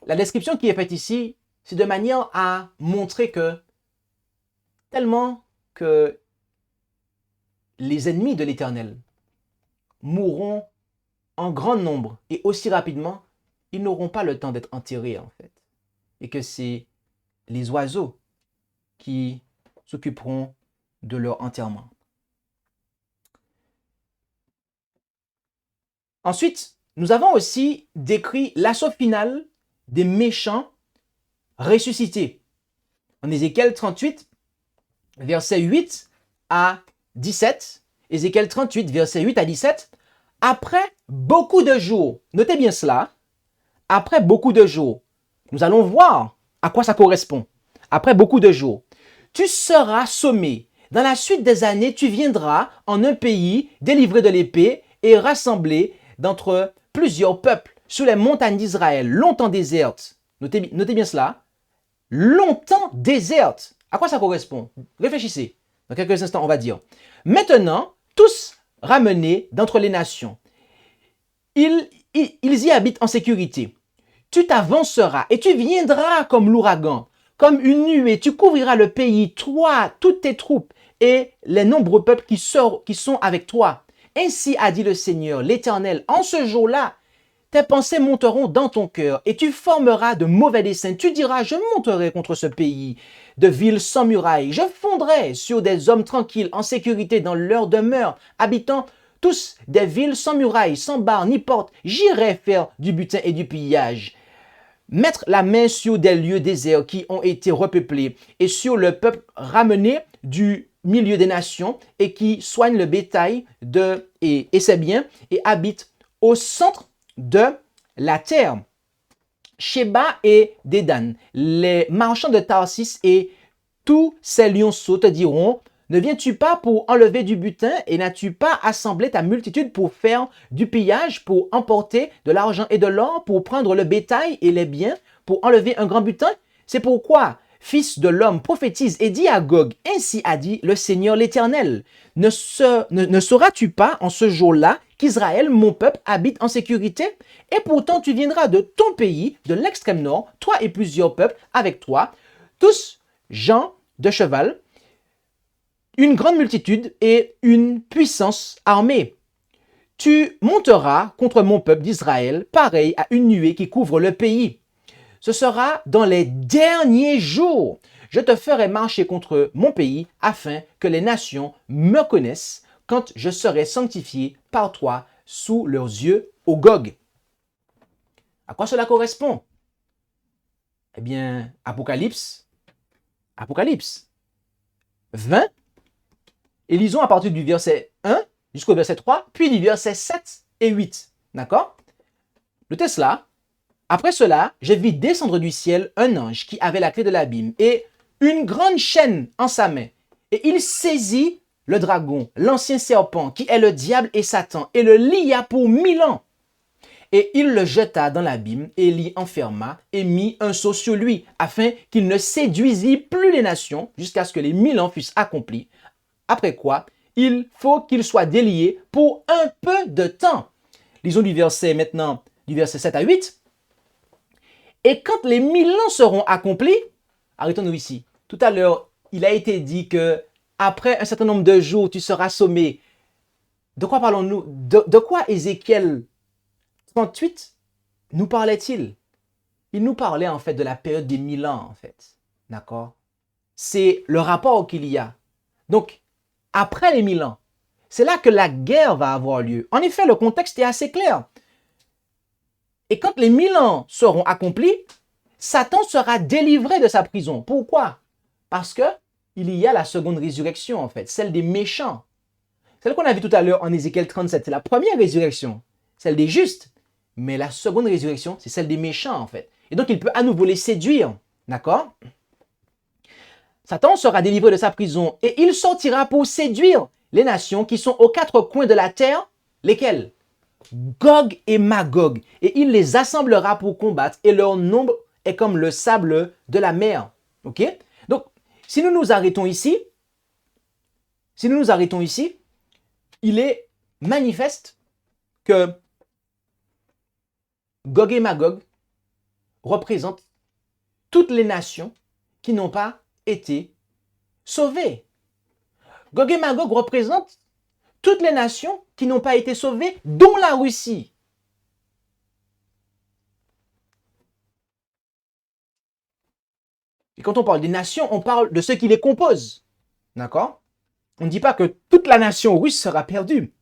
La description qui est faite ici, c'est de manière à montrer que tellement que les ennemis de l'Éternel mourront en grand nombre et aussi rapidement, ils n'auront pas le temps d'être enterrés en fait. Et que c'est les oiseaux qui s'occuperont de leur enterrement. Ensuite, nous avons aussi décrit l'assaut final des méchants ressuscités. En Ézéchiel 38, versets 8 à 17, Ézéchiel 38, versets 8 à 17, après beaucoup de jours, notez bien cela, après beaucoup de jours, nous allons voir à quoi ça correspond. Après beaucoup de jours, tu seras sommé. Dans la suite des années, tu viendras en un pays délivré de l'épée et rassemblé d'entre plusieurs peuples sur les montagnes d'Israël, longtemps désertes. Notez bien cela. Longtemps désertes. À quoi ça correspond? Réfléchissez. Dans quelques instants, on va dire. Maintenant, tous ramenés d'entre les nations. Ils y habitent en sécurité. Tu t'avanceras et tu viendras comme l'ouragan, comme une nuée. Tu couvriras le pays, toi, toutes tes troupes et les nombreux peuples qui sont avec toi. Ainsi a dit le Seigneur, l'Éternel, en ce jour-là, tes pensées monteront dans ton cœur et tu formeras de mauvais desseins. Tu diras, je monterai contre ce pays de villes sans murailles. Je fondrai sur des hommes tranquilles, en sécurité dans leur demeure, habitant tous des villes sans murailles, sans barres ni portes. J'irai faire du butin et du pillage. Mettre la main sur des lieux déserts qui ont été repeuplés et sur le peuple ramené du milieu des nations et qui soigne le bétail et ses biens et habite au centre de la terre. Sheba et Dédan, les marchands de Tarsis et tous ces lionceaux te diront, ne viens-tu pas pour enlever du butin et n'as-tu pas assemblé ta multitude pour faire du pillage, pour emporter de l'argent et de l'or, pour prendre le bétail et les biens, pour enlever un grand butin? C'est pourquoi, fils de l'homme, prophétise et dis à Gog, ainsi a dit le Seigneur l'Éternel, ne sauras-tu pas en ce jour-là qu'Israël, mon peuple, habite en sécurité? Et pourtant tu viendras de ton pays, de l'extrême nord, toi et plusieurs peuples avec toi, tous gens de cheval, une grande multitude et une puissance armée. Tu monteras contre mon peuple d'Israël, pareil à une nuée qui couvre le pays. Ce sera dans les derniers jours. Je te ferai marcher contre mon pays afin que les nations me connaissent quand je serai sanctifié par toi sous leurs yeux au Gog. À quoi cela correspond? Eh bien, Apocalypse 20, et lisons à partir du verset 1 jusqu'au verset 3, puis du verset 7 et 8. D'accord? Notez cela. Après cela, je vis descendre du ciel un ange qui avait la clé de l'abîme et une grande chaîne en sa main. Et il saisit le dragon, l'ancien serpent, qui est le diable et Satan, et le lia pour 1000 ans. Et il le jeta dans l'abîme et l'y enferma et mit un sceau sur lui, afin qu'il ne séduisît plus les nations jusqu'à ce que les 1000 ans fussent accomplis. Après quoi, il faut qu'il soit délié pour un peu de temps. Lisons du verset 7 à 8. Et quand les 1000 ans seront accomplis, arrêtons-nous ici. Tout à l'heure, il a été dit que après un certain nombre de jours, tu seras sommé. De quoi parlons-nous? De quoi Ézéchiel 38 nous parlait-il? Il nous parlait en fait de la période des 1000 ans en fait. D'accord? C'est le rapport qu'il y a. Donc, après les 1000 ans, c'est là que la guerre va avoir lieu. En effet, le contexte est assez clair. Et quand les 1000 ans seront accomplis, Satan sera délivré de sa prison. Pourquoi? Parce que il y a la seconde résurrection en fait, celle des méchants. Celle qu'on a vue tout à l'heure en Ézéchiel 37, c'est la première résurrection, celle des justes. Mais la seconde résurrection, c'est celle des méchants en fait. Et donc il peut à nouveau les séduire. D'accord? Satan sera délivré de sa prison et il sortira pour séduire les nations qui sont aux quatre coins de la terre. Lesquelles? Gog et Magog. Et il les assemblera pour combattre et leur nombre est comme le sable de la mer. Ok? Donc, si nous nous arrêtons ici, il est manifeste que Gog et Magog représentent toutes les nations qui n'ont pas été sauvées. Gog et Magog représentent toutes les nations qui n'ont pas été sauvées, dont la Russie. Et quand on parle des nations, on parle de ceux qui les composent. D'accord? On ne dit pas que toute la nation russe sera perdue.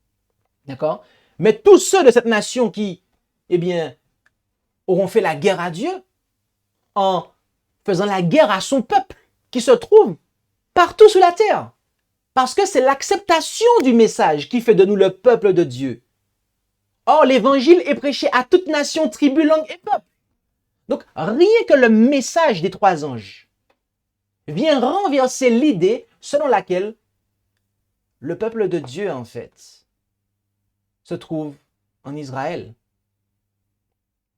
D'accord? Mais tous ceux de cette nation qui, eh bien, auront fait la guerre à Dieu en faisant la guerre à son peuple qui se trouve partout sur la terre. Parce que c'est l'acceptation du message qui fait de nous le peuple de Dieu. Or, l'évangile est prêché à toute nation, tribu, langue et peuple. Donc, rien que le message des 3 anges vient renverser l'idée selon laquelle le peuple de Dieu, en fait, se trouve en Israël.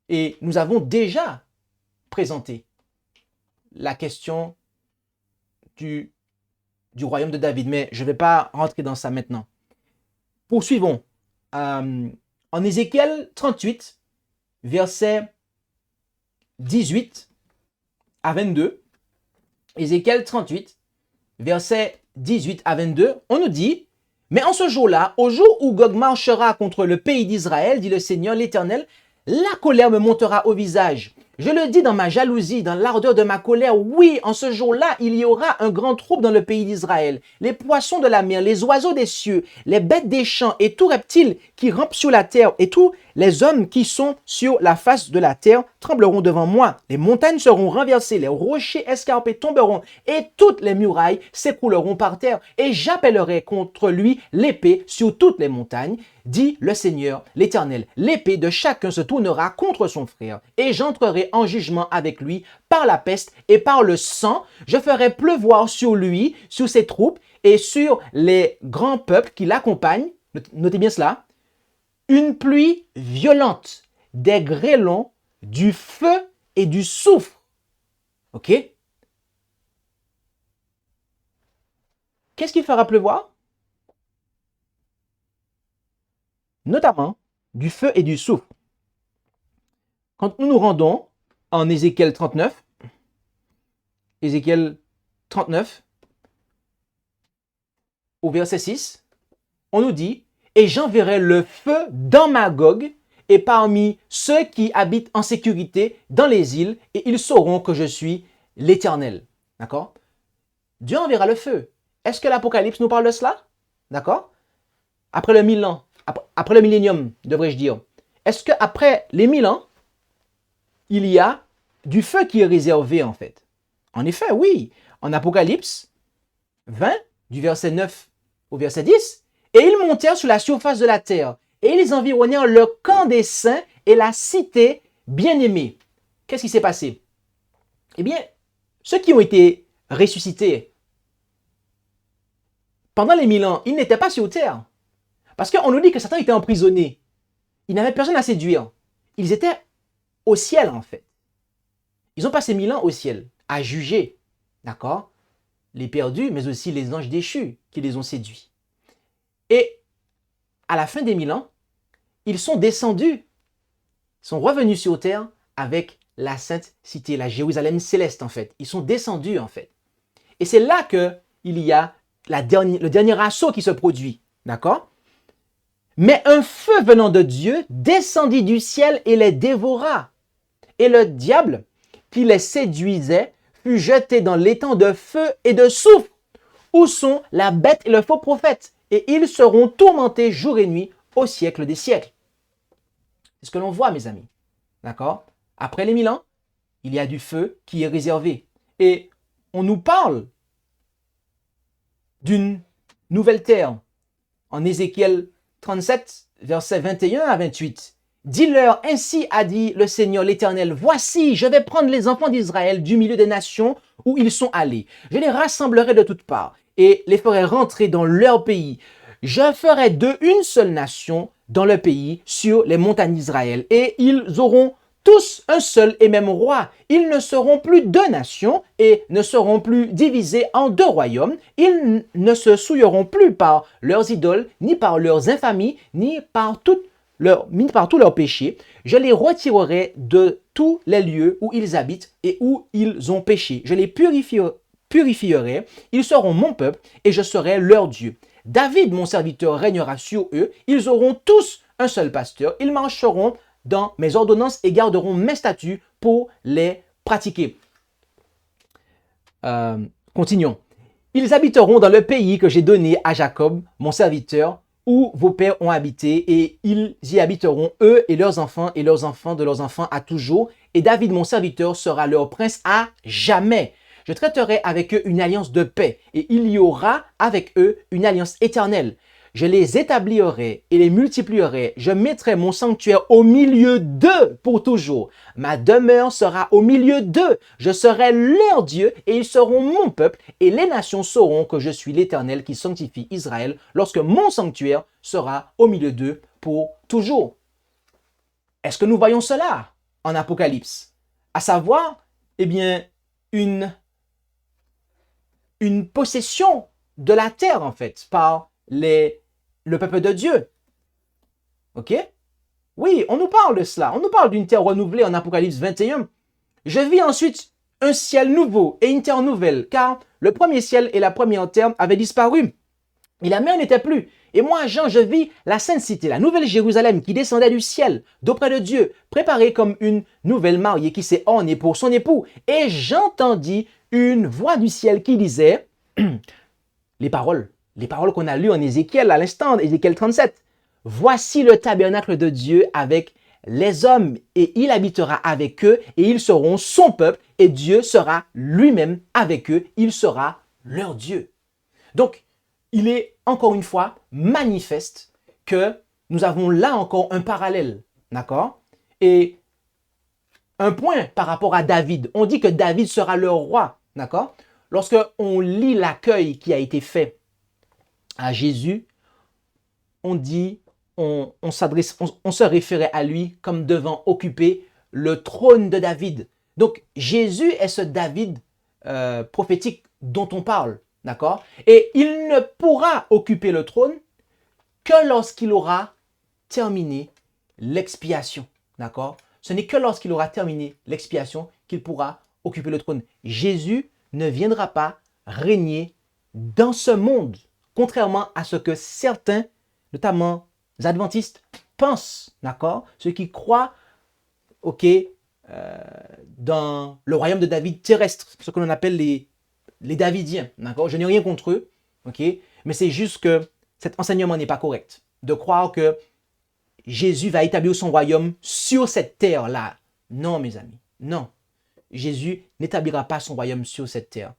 Et nous avons déjà présenté la question du royaume de David, mais je ne vais pas rentrer dans ça maintenant. Poursuivons. En Ézéchiel 38, versets 18 à 22, Ézéchiel 38, versets 18 à 22, on nous dit « Mais en ce jour-là, au jour où Gog marchera contre le pays d'Israël, dit le Seigneur l'Éternel, la colère me montera au visage. Je le dis dans ma jalousie, dans l'ardeur de ma colère. Oui, en ce jour-là, il y aura un grand trouble dans le pays d'Israël. Les poissons de la mer, les oiseaux des cieux, les bêtes des champs et tout reptile qui rampe sur la terre et tous les hommes qui sont sur la face de la terre trembleront devant moi. Les montagnes seront renversées, les rochers escarpés tomberont et toutes les murailles s'écrouleront par terre. Et j'appellerai contre lui l'épée sur toutes les montagnes, dit le Seigneur l'Éternel. L'épée de chacun se tournera contre son frère et j'entrerai en jugement avec lui par la peste et par le sang. Je ferai pleuvoir sur lui, sur ses troupes et sur les grands peuples qui l'accompagnent. Notez bien cela. Une pluie violente, des grêlons, du feu et du soufre. OK? Qu'est-ce qu'il fera pleuvoir? Notamment du feu et du soufre. Quand nous nous rendons en Ézéchiel 39, au verset 6, on nous dit « Et j'enverrai le feu dans Magog et parmi ceux qui habitent en sécurité dans les îles, et ils sauront que je suis l'Éternel. » D'accord? Dieu enverra le feu. Est-ce que l'Apocalypse nous parle de cela? D'accord? Après le 1000 ans, après le millénium, devrais-je dire. Est-ce qu'après les 1000 ans, il y a du feu qui est réservé en fait? En effet, oui. En Apocalypse 20, du verset 9 au verset 10, « Et ils montèrent sur la surface de la terre, et ils environnèrent le camp des saints et la cité bien-aimée. » Qu'est-ce qui s'est passé? Eh bien, ceux qui ont été ressuscités pendant les 1000 ans, ils n'étaient pas sur terre. Parce qu'on nous dit que Satan était emprisonné. Il n'avait personne à séduire. Ils étaient au ciel, en fait. Ils ont passé 1000 ans au ciel, à juger, d'accord, les perdus, mais aussi les anges déchus qui les ont séduits. Et à la fin des 1000 ans, ils sont descendus, sont revenus sur terre avec la sainte cité, la Jérusalem céleste, en fait. Ils sont descendus, en fait. Et c'est là qu'il y a le dernier assaut qui se produit, d'accord? Mais un feu venant de Dieu descendit du ciel et les dévora. Et le diable qui les séduisait fut jeté dans l'étang de feu et de soufre, où sont la bête et le faux prophète, et ils seront tourmentés jour et nuit au siècle des siècles. C'est ce que l'on voit, mes amis. D'accord? Après les 1000 ans, il y a du feu qui est réservé. Et on nous parle d'une nouvelle terre. En Ézéchiel 37, versets 21 à 28. « Dis-leur, ainsi a dit le Seigneur l'Éternel, voici, je vais prendre les enfants d'Israël du milieu des nations où ils sont allés. Je les rassemblerai de toutes parts et les ferai rentrer dans leur pays. Je ferai d'eux une seule nation dans le pays sur les montagnes d'Israël et ils auront tous un seul et même roi. Ils ne seront plus deux nations et ne seront plus divisés en deux royaumes. Ils ne se souilleront plus par leurs idoles, ni par leurs infamies, ni par tous leurs péchés. Je les retirerai de tous les lieux où ils habitent et où ils ont péché. Je les purifierai. Ils seront mon peuple et je serai leur Dieu. David, mon serviteur, régnera sur eux. Ils auront tous un seul pasteur. Ils marcheront dans mes ordonnances et garderont mes statuts pour les pratiquer. » Continuons. Ils habiteront dans le pays que j'ai donné à Jacob, mon serviteur, où vos pères ont habité, et ils y habiteront, eux et leurs enfants de leurs enfants à toujours. Et David, mon serviteur, sera leur prince à jamais. Je traiterai avec eux une alliance de paix, et il y aura avec eux une alliance éternelle. Je les établirai et les multiplierai. Je mettrai mon sanctuaire au milieu d'eux pour toujours. Ma demeure sera au milieu d'eux. Je serai leur Dieu et ils seront mon peuple. Et les nations sauront que je suis l'Éternel qui sanctifie Israël lorsque mon sanctuaire sera au milieu d'eux pour toujours. Est-ce que nous voyons cela en Apocalypse? À savoir, eh bien, une possession de la terre, en fait, par le peuple de Dieu. Ok? Oui, on nous parle de cela. On nous parle d'une terre renouvelée en Apocalypse 21. Je vis ensuite un ciel nouveau et une terre nouvelle, car le premier ciel et la première terre avaient disparu. Et la mer n'était plus. Et moi, Jean, je vis la sainte cité, la nouvelle Jérusalem qui descendait du ciel, d'auprès de Dieu, préparée comme une nouvelle mariée qui s'est ornée pour son époux. Et j'entendis une voix du ciel qui disait les paroles qu'on a lues en Ézéchiel à l'instant, Ézéchiel 37. Voici le tabernacle de Dieu avec les hommes, et il habitera avec eux, et ils seront son peuple, et Dieu sera lui-même avec eux, il sera leur Dieu. Donc, il est encore une fois manifeste que nous avons là encore un parallèle, d'accord? Et un point par rapport à David. On dit que David sera le roi, d'accord? Lorsque on lit l'accueil qui a été fait à Jésus, on dit, on se référait à lui comme devant occuper le trône de David. Donc, Jésus est ce David prophétique dont on parle, d'accord? Et il ne pourra occuper le trône que lorsqu'il aura terminé l'expiation, d'accord? Ce n'est que lorsqu'il aura terminé l'expiation qu'il pourra occuper le trône. Jésus ne viendra pas régner dans ce monde, contrairement à ce que certains, notamment les adventistes, pensent, d'accord? Ceux qui croient, ok, dans le royaume de David terrestre, ce que l'on appelle les Davidiens, d'accord? Je n'ai rien contre eux, ok? Mais c'est juste que cet enseignement n'est pas correct. De croire que Jésus va établir son royaume sur cette terre-là. Non, mes amis, non. Jésus n'établira pas son royaume sur cette terre.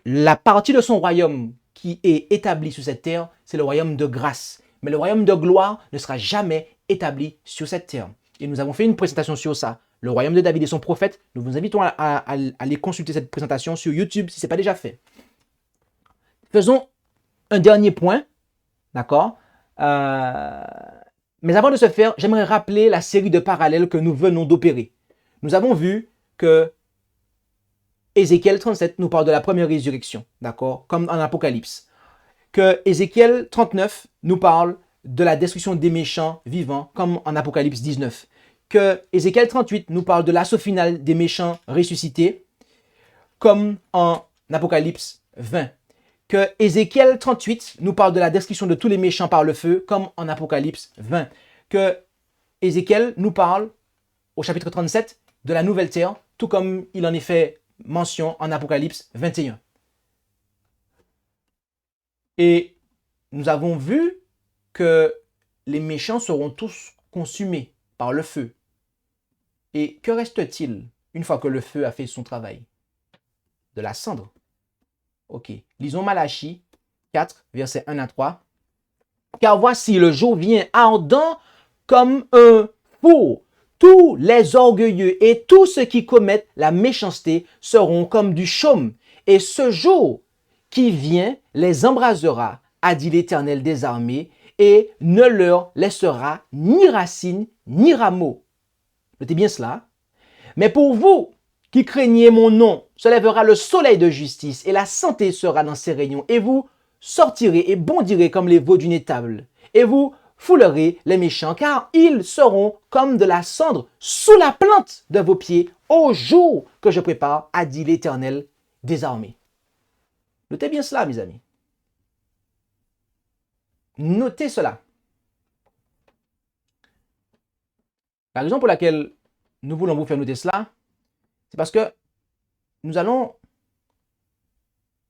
La partie de son royaume qui est établie sur cette terre, c'est le royaume de grâce. Mais le royaume de gloire ne sera jamais établi sur cette terre. Et nous avons fait une présentation sur ça. Le royaume de David et son prophète, nous vous invitons à aller consulter cette présentation sur YouTube si ce n'est pas déjà fait. Faisons un dernier point, d'accord? Mais avant de ce faire, j'aimerais rappeler la série de parallèles que nous venons d'opérer. Nous avons vu que Ézéchiel 37 nous parle de la première résurrection, d'accord? Comme en Apocalypse. Que Ézéchiel 39 nous parle de la destruction des méchants vivants, comme en Apocalypse 19. Que Ézéchiel 38 nous parle de l'assaut final des méchants ressuscités, comme en Apocalypse 20. Que Ézéchiel 38 nous parle de la destruction de tous les méchants par le feu, comme en Apocalypse 20. Que Ézéchiel nous parle, au chapitre 37, de la nouvelle terre, tout comme il en est fait mention en Apocalypse 21. Et nous avons vu que les méchants seront tous consumés par le feu. Et que reste-t-il une fois que le feu a fait son travail? De la cendre. Ok, lisons Malachie 4, versets 1 à 3. Car voici le jour vient ardent comme un four. Tous les orgueilleux et tous ceux qui commettent la méchanceté seront comme du chaume. Et ce jour qui vient les embrasera, a dit l'Éternel des armées, et ne leur laissera ni racine ni rameau. Notez bien cela. Mais pour vous qui craignez mon nom, se lèvera le soleil de justice et la santé sera dans ses rayons. Et vous sortirez et bondirez comme les veaux d'une étable. Et vous foulerez les méchants, car ils seront comme de la cendre sous la plante de vos pieds au jour que je prépare, a dit l'Éternel des armées. Notez bien cela, mes amis. Notez cela. La raison pour laquelle nous voulons vous faire noter cela, c'est parce que nous allons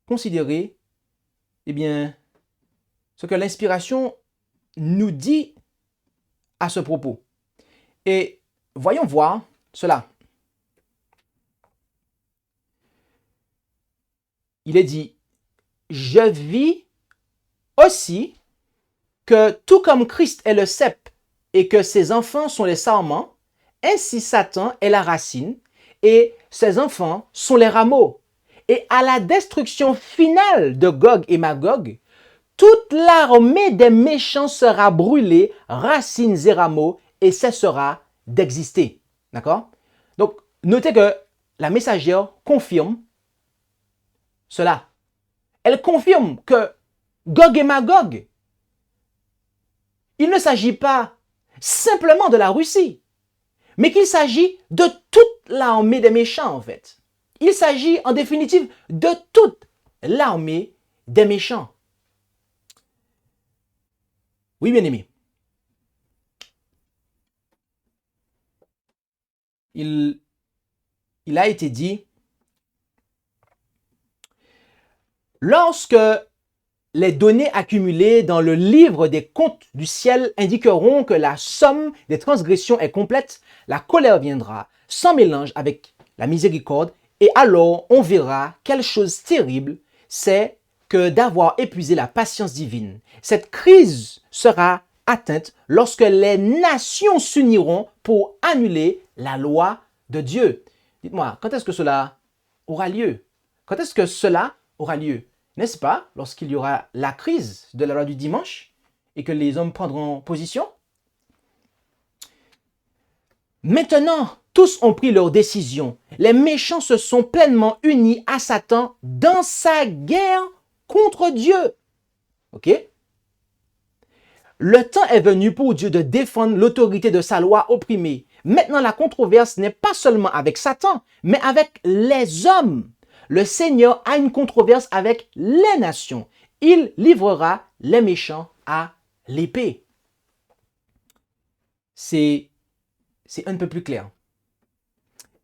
considérer, eh bien, ce que l'inspiration nous dit à ce propos. Et voyons voir cela. Il est dit, je vis aussi que tout comme Christ est le cep et que ses enfants sont les sarments, ainsi Satan est la racine et ses enfants sont les rameaux. Et à la destruction finale de Gog et Magog, toute l'armée des méchants sera brûlée, racines et rameaux, et cessera d'exister. D'accord? Donc, notez que la messagère confirme cela. Elle confirme que Gog et Magog, il ne s'agit pas simplement de la Russie, mais qu'il s'agit de toute l'armée des méchants en fait. Il s'agit en définitive de toute l'armée des méchants. Oui, bien-aimé. Il a été dit, lorsque les données accumulées dans le livre des comptes du ciel indiqueront que la somme des transgressions est complète, la colère viendra sans mélange avec la miséricorde, et alors on verra quelle chose terrible c'est que d'avoir épuisé la patience divine. Cette crise sera atteinte lorsque les nations s'uniront pour annuler la loi de Dieu. Dites-moi, quand est-ce que cela aura lieu? Quand est-ce que cela aura lieu? N'est-ce pas lorsqu'il y aura la crise de la loi du dimanche et que les hommes prendront position? Maintenant, tous ont pris leur décision. Les méchants se sont pleinement unis à Satan dans sa guerre contre Dieu. Ok? Le temps est venu pour Dieu de défendre l'autorité de sa loi opprimée. Maintenant, la controverse n'est pas seulement avec Satan, mais avec les hommes. Le Seigneur a une controverse avec les nations. Il livrera les méchants à l'épée. C'est un peu plus clair.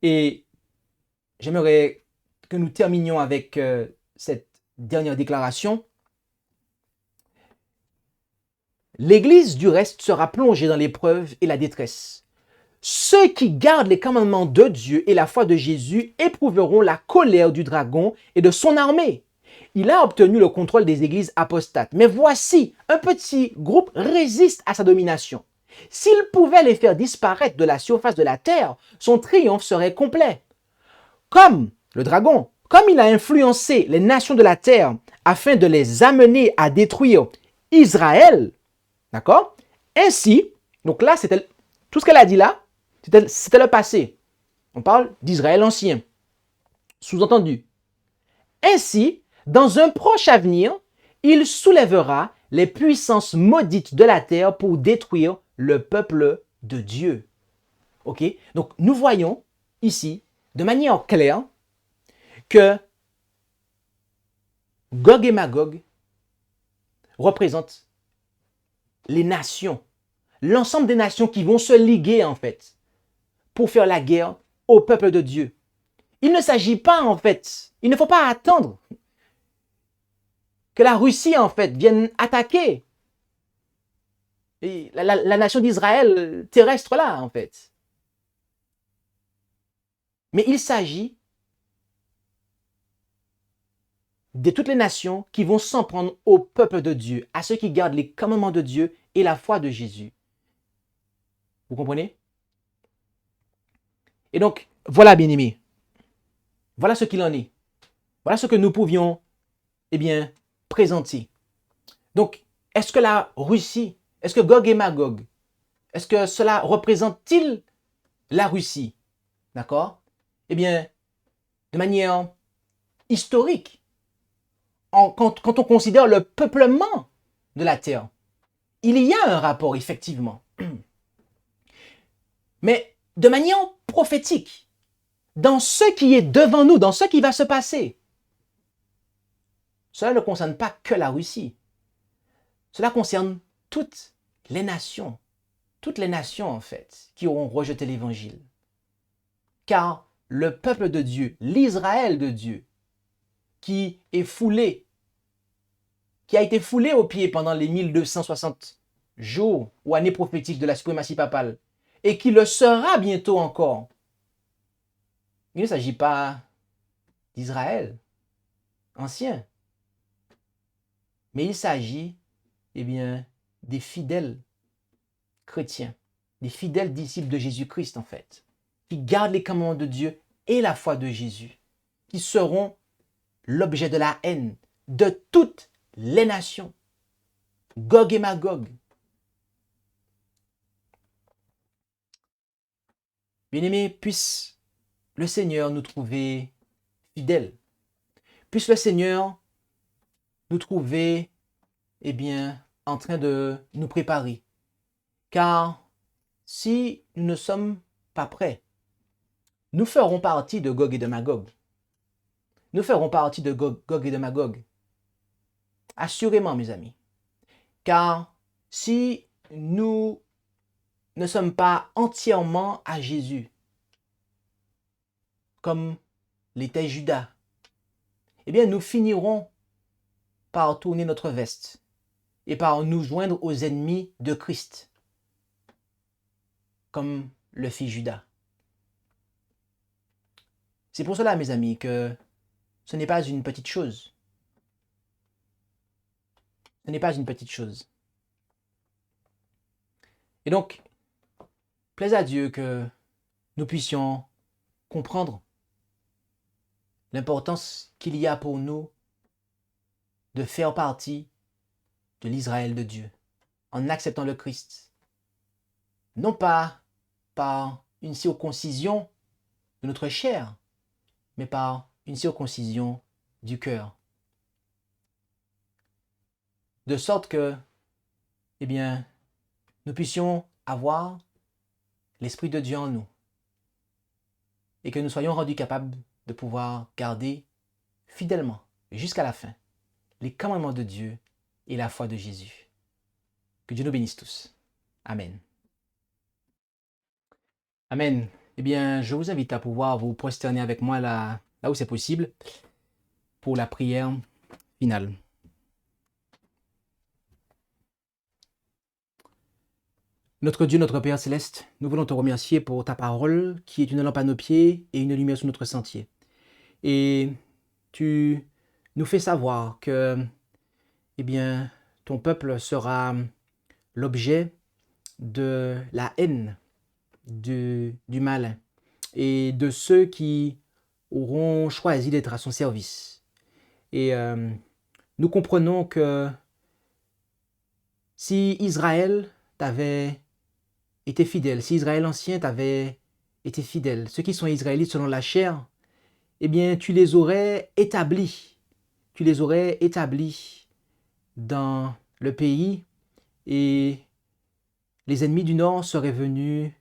Et j'aimerais que nous terminions avec cette dernière déclaration. L'Église, du reste, sera plongée dans l'épreuve et la détresse. Ceux qui gardent les commandements de Dieu et la foi de Jésus éprouveront la colère du dragon et de son armée. Il a obtenu le contrôle des églises apostates. Mais voici, un petit groupe résiste à sa domination. S'il pouvait les faire disparaître de la surface de la terre, son triomphe serait complet. Comme le dragon, comme il a influencé les nations de la terre afin de les amener à détruire Israël, d'accord? Ainsi, donc là, c'était tout ce qu'elle a dit là, c'était le passé. On parle d'Israël ancien. Sous-entendu. Ainsi, dans un proche avenir, il soulèvera les puissances maudites de la terre pour détruire le peuple de Dieu. Ok? Donc, nous voyons ici, de manière claire, que Gog et Magog représentent les nations, l'ensemble des nations qui vont se liguer en fait pour faire la guerre au peuple de Dieu. Il ne s'agit pas en fait, il ne faut pas attendre que la Russie en fait vienne attaquer et la nation d'Israël terrestre là en fait. Mais il s'agit de toutes les nations qui vont s'en prendre au peuple de Dieu, à ceux qui gardent les commandements de Dieu et la foi de Jésus. Vous comprenez? Et donc, voilà, bien-aimés. Voilà ce qu'il en est. Voilà ce que nous pouvions, eh bien, présenter. Donc, est-ce que la Russie, est-ce que Gog et Magog, est-ce que cela représente-t-il la Russie? D'accord? Eh bien, de manière historique, quand on considère le peuplement de la terre, il y a un rapport, effectivement. Mais de manière prophétique, dans ce qui est devant nous, dans ce qui va se passer, cela ne concerne pas que la Russie. Cela concerne toutes les nations en fait, qui auront rejeté l'évangile. Car le peuple de Dieu, l'Israël de Dieu, qui est foulé, qui a été foulé aux pieds pendant les 1260 jours ou années prophétiques de la suprématie papale, et qui le sera bientôt encore. Il ne s'agit pas d'Israël ancien, mais il s'agit, eh bien, des fidèles chrétiens, des fidèles disciples de Jésus-Christ en fait, qui gardent les commandements de Dieu et la foi de Jésus, qui seront l'objet de la haine de toutes les nations, Gog et Magog. Bien-aimés, puisse le Seigneur nous trouver fidèles, puisse le Seigneur nous trouver, eh bien, en train de nous préparer. Car si nous ne sommes pas prêts, nous ferons partie de Gog et de Magog. Nous ferons partie de Gog et de Magog. Assurément, mes amis. Car si nous ne sommes pas entièrement à Jésus, comme l'était Judas, eh bien, nous finirons par tourner notre veste et par nous joindre aux ennemis de Christ, comme le fit Judas. C'est pour cela, mes amis, que ce n'est pas une petite chose. Ce n'est pas une petite chose. Et donc, plaise à Dieu que nous puissions comprendre l'importance qu'il y a pour nous de faire partie de l'Israël de Dieu en acceptant le Christ. Non pas par une circoncision de notre chair, mais par une circoncision du cœur. De sorte que, eh bien, nous puissions avoir l'Esprit de Dieu en nous et que nous soyons rendus capables de pouvoir garder fidèlement, jusqu'à la fin, les commandements de Dieu et la foi de Jésus. Que Dieu nous bénisse tous. Amen. Amen. Eh bien, je vous invite à pouvoir vous prosterner avec moi là où c'est possible pour la prière finale. Notre Dieu, notre Père Céleste, nous voulons te remercier pour ta parole qui est une lampe à nos pieds et une lumière sur notre sentier. Et tu nous fais savoir que, eh bien, ton peuple sera l'objet de la haine du malin et de ceux qui auront choisi d'être à son service. Et nous comprenons que si Israël t'avait été fidèle, si Israël ancien t'avait été fidèle, ceux qui sont israélites selon la chair, eh bien, tu les aurais établis dans le pays et les ennemis du Nord seraient venus,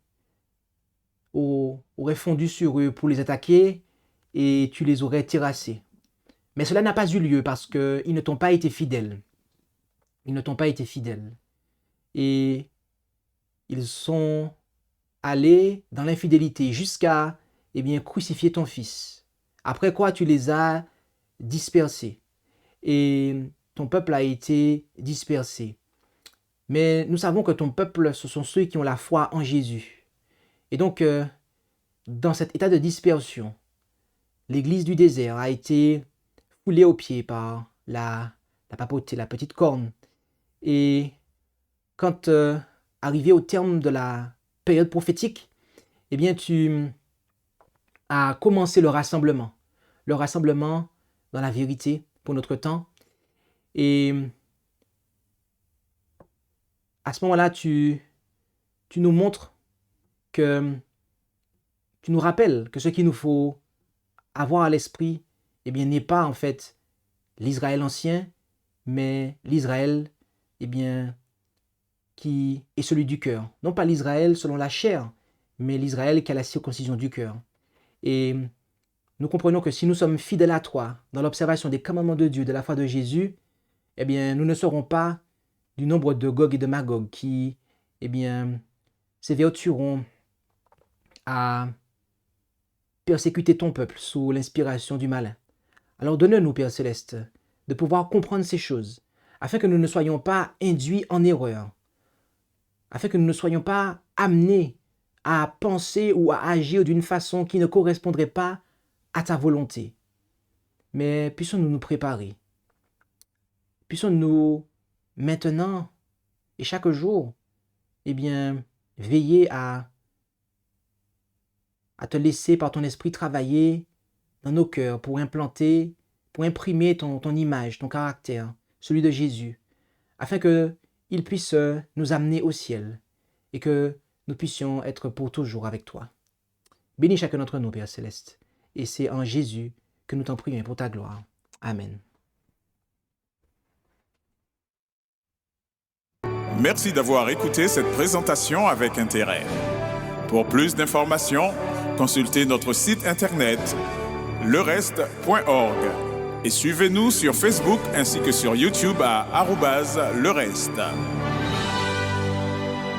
auraient fondu sur eux pour les attaquer et tu les aurais terrassés. Mais cela n'a pas eu lieu parce qu'ils ne t'ont pas été fidèles. Ils ne t'ont pas été fidèles. Et ils sont allés dans l'infidélité jusqu'à, eh bien, crucifier ton fils. Après quoi, tu les as dispersés. Et ton peuple a été dispersé. Mais nous savons que ton peuple, ce sont ceux qui ont la foi en Jésus. Et donc, dans cet état de dispersion, l'église du désert a été foulée aux pieds par la papauté, la petite corne. Et quand arrivé au terme de la période prophétique, eh bien, tu as commencé le rassemblement dans la vérité pour notre temps. Et à ce moment-là, tu nous montres que tu nous rappelles que ce qu'il nous faut avoir à l'esprit, eh bien, n'est pas en fait l'Israël ancien, mais l'Israël, eh bien, qui est celui du cœur. Non pas l'Israël selon la chair, mais l'Israël qui a la circoncision du cœur. Et nous comprenons que si nous sommes fidèles à toi, dans l'observation des commandements de Dieu, de la foi de Jésus, eh bien, nous ne serons pas du nombre de Gog et de Magog qui, eh bien, s'évertueront à persécuter ton peuple sous l'inspiration du malin. Alors donne-nous, Père Céleste, de pouvoir comprendre ces choses, afin que nous ne soyons pas induits en erreur, afin que nous ne soyons pas amenés à penser ou à agir d'une façon qui ne correspondrait pas à ta volonté. Mais puissions-nous nous préparer. Puissions-nous maintenant et chaque jour, veiller à te laisser par ton esprit travailler dans nos cœurs pour implanter, pour imprimer ton image, ton caractère, celui de Jésus, afin qu'il puisse nous amener au ciel et que nous puissions être pour toujours avec toi. Bénis chacun d'entre nous, Père Céleste, et c'est en Jésus que nous t'en prions pour ta gloire. Amen. Merci d'avoir écouté cette présentation avec intérêt. Pour plus d'informations, consultez notre site internet lereste.org et suivez-nous sur Facebook ainsi que sur YouTube à @lereste.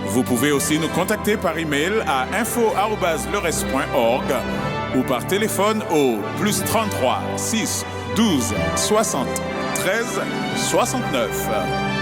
Vous pouvez aussi nous contacter par email à info@lereste.org ou par téléphone au +33 6 12 60 13 69.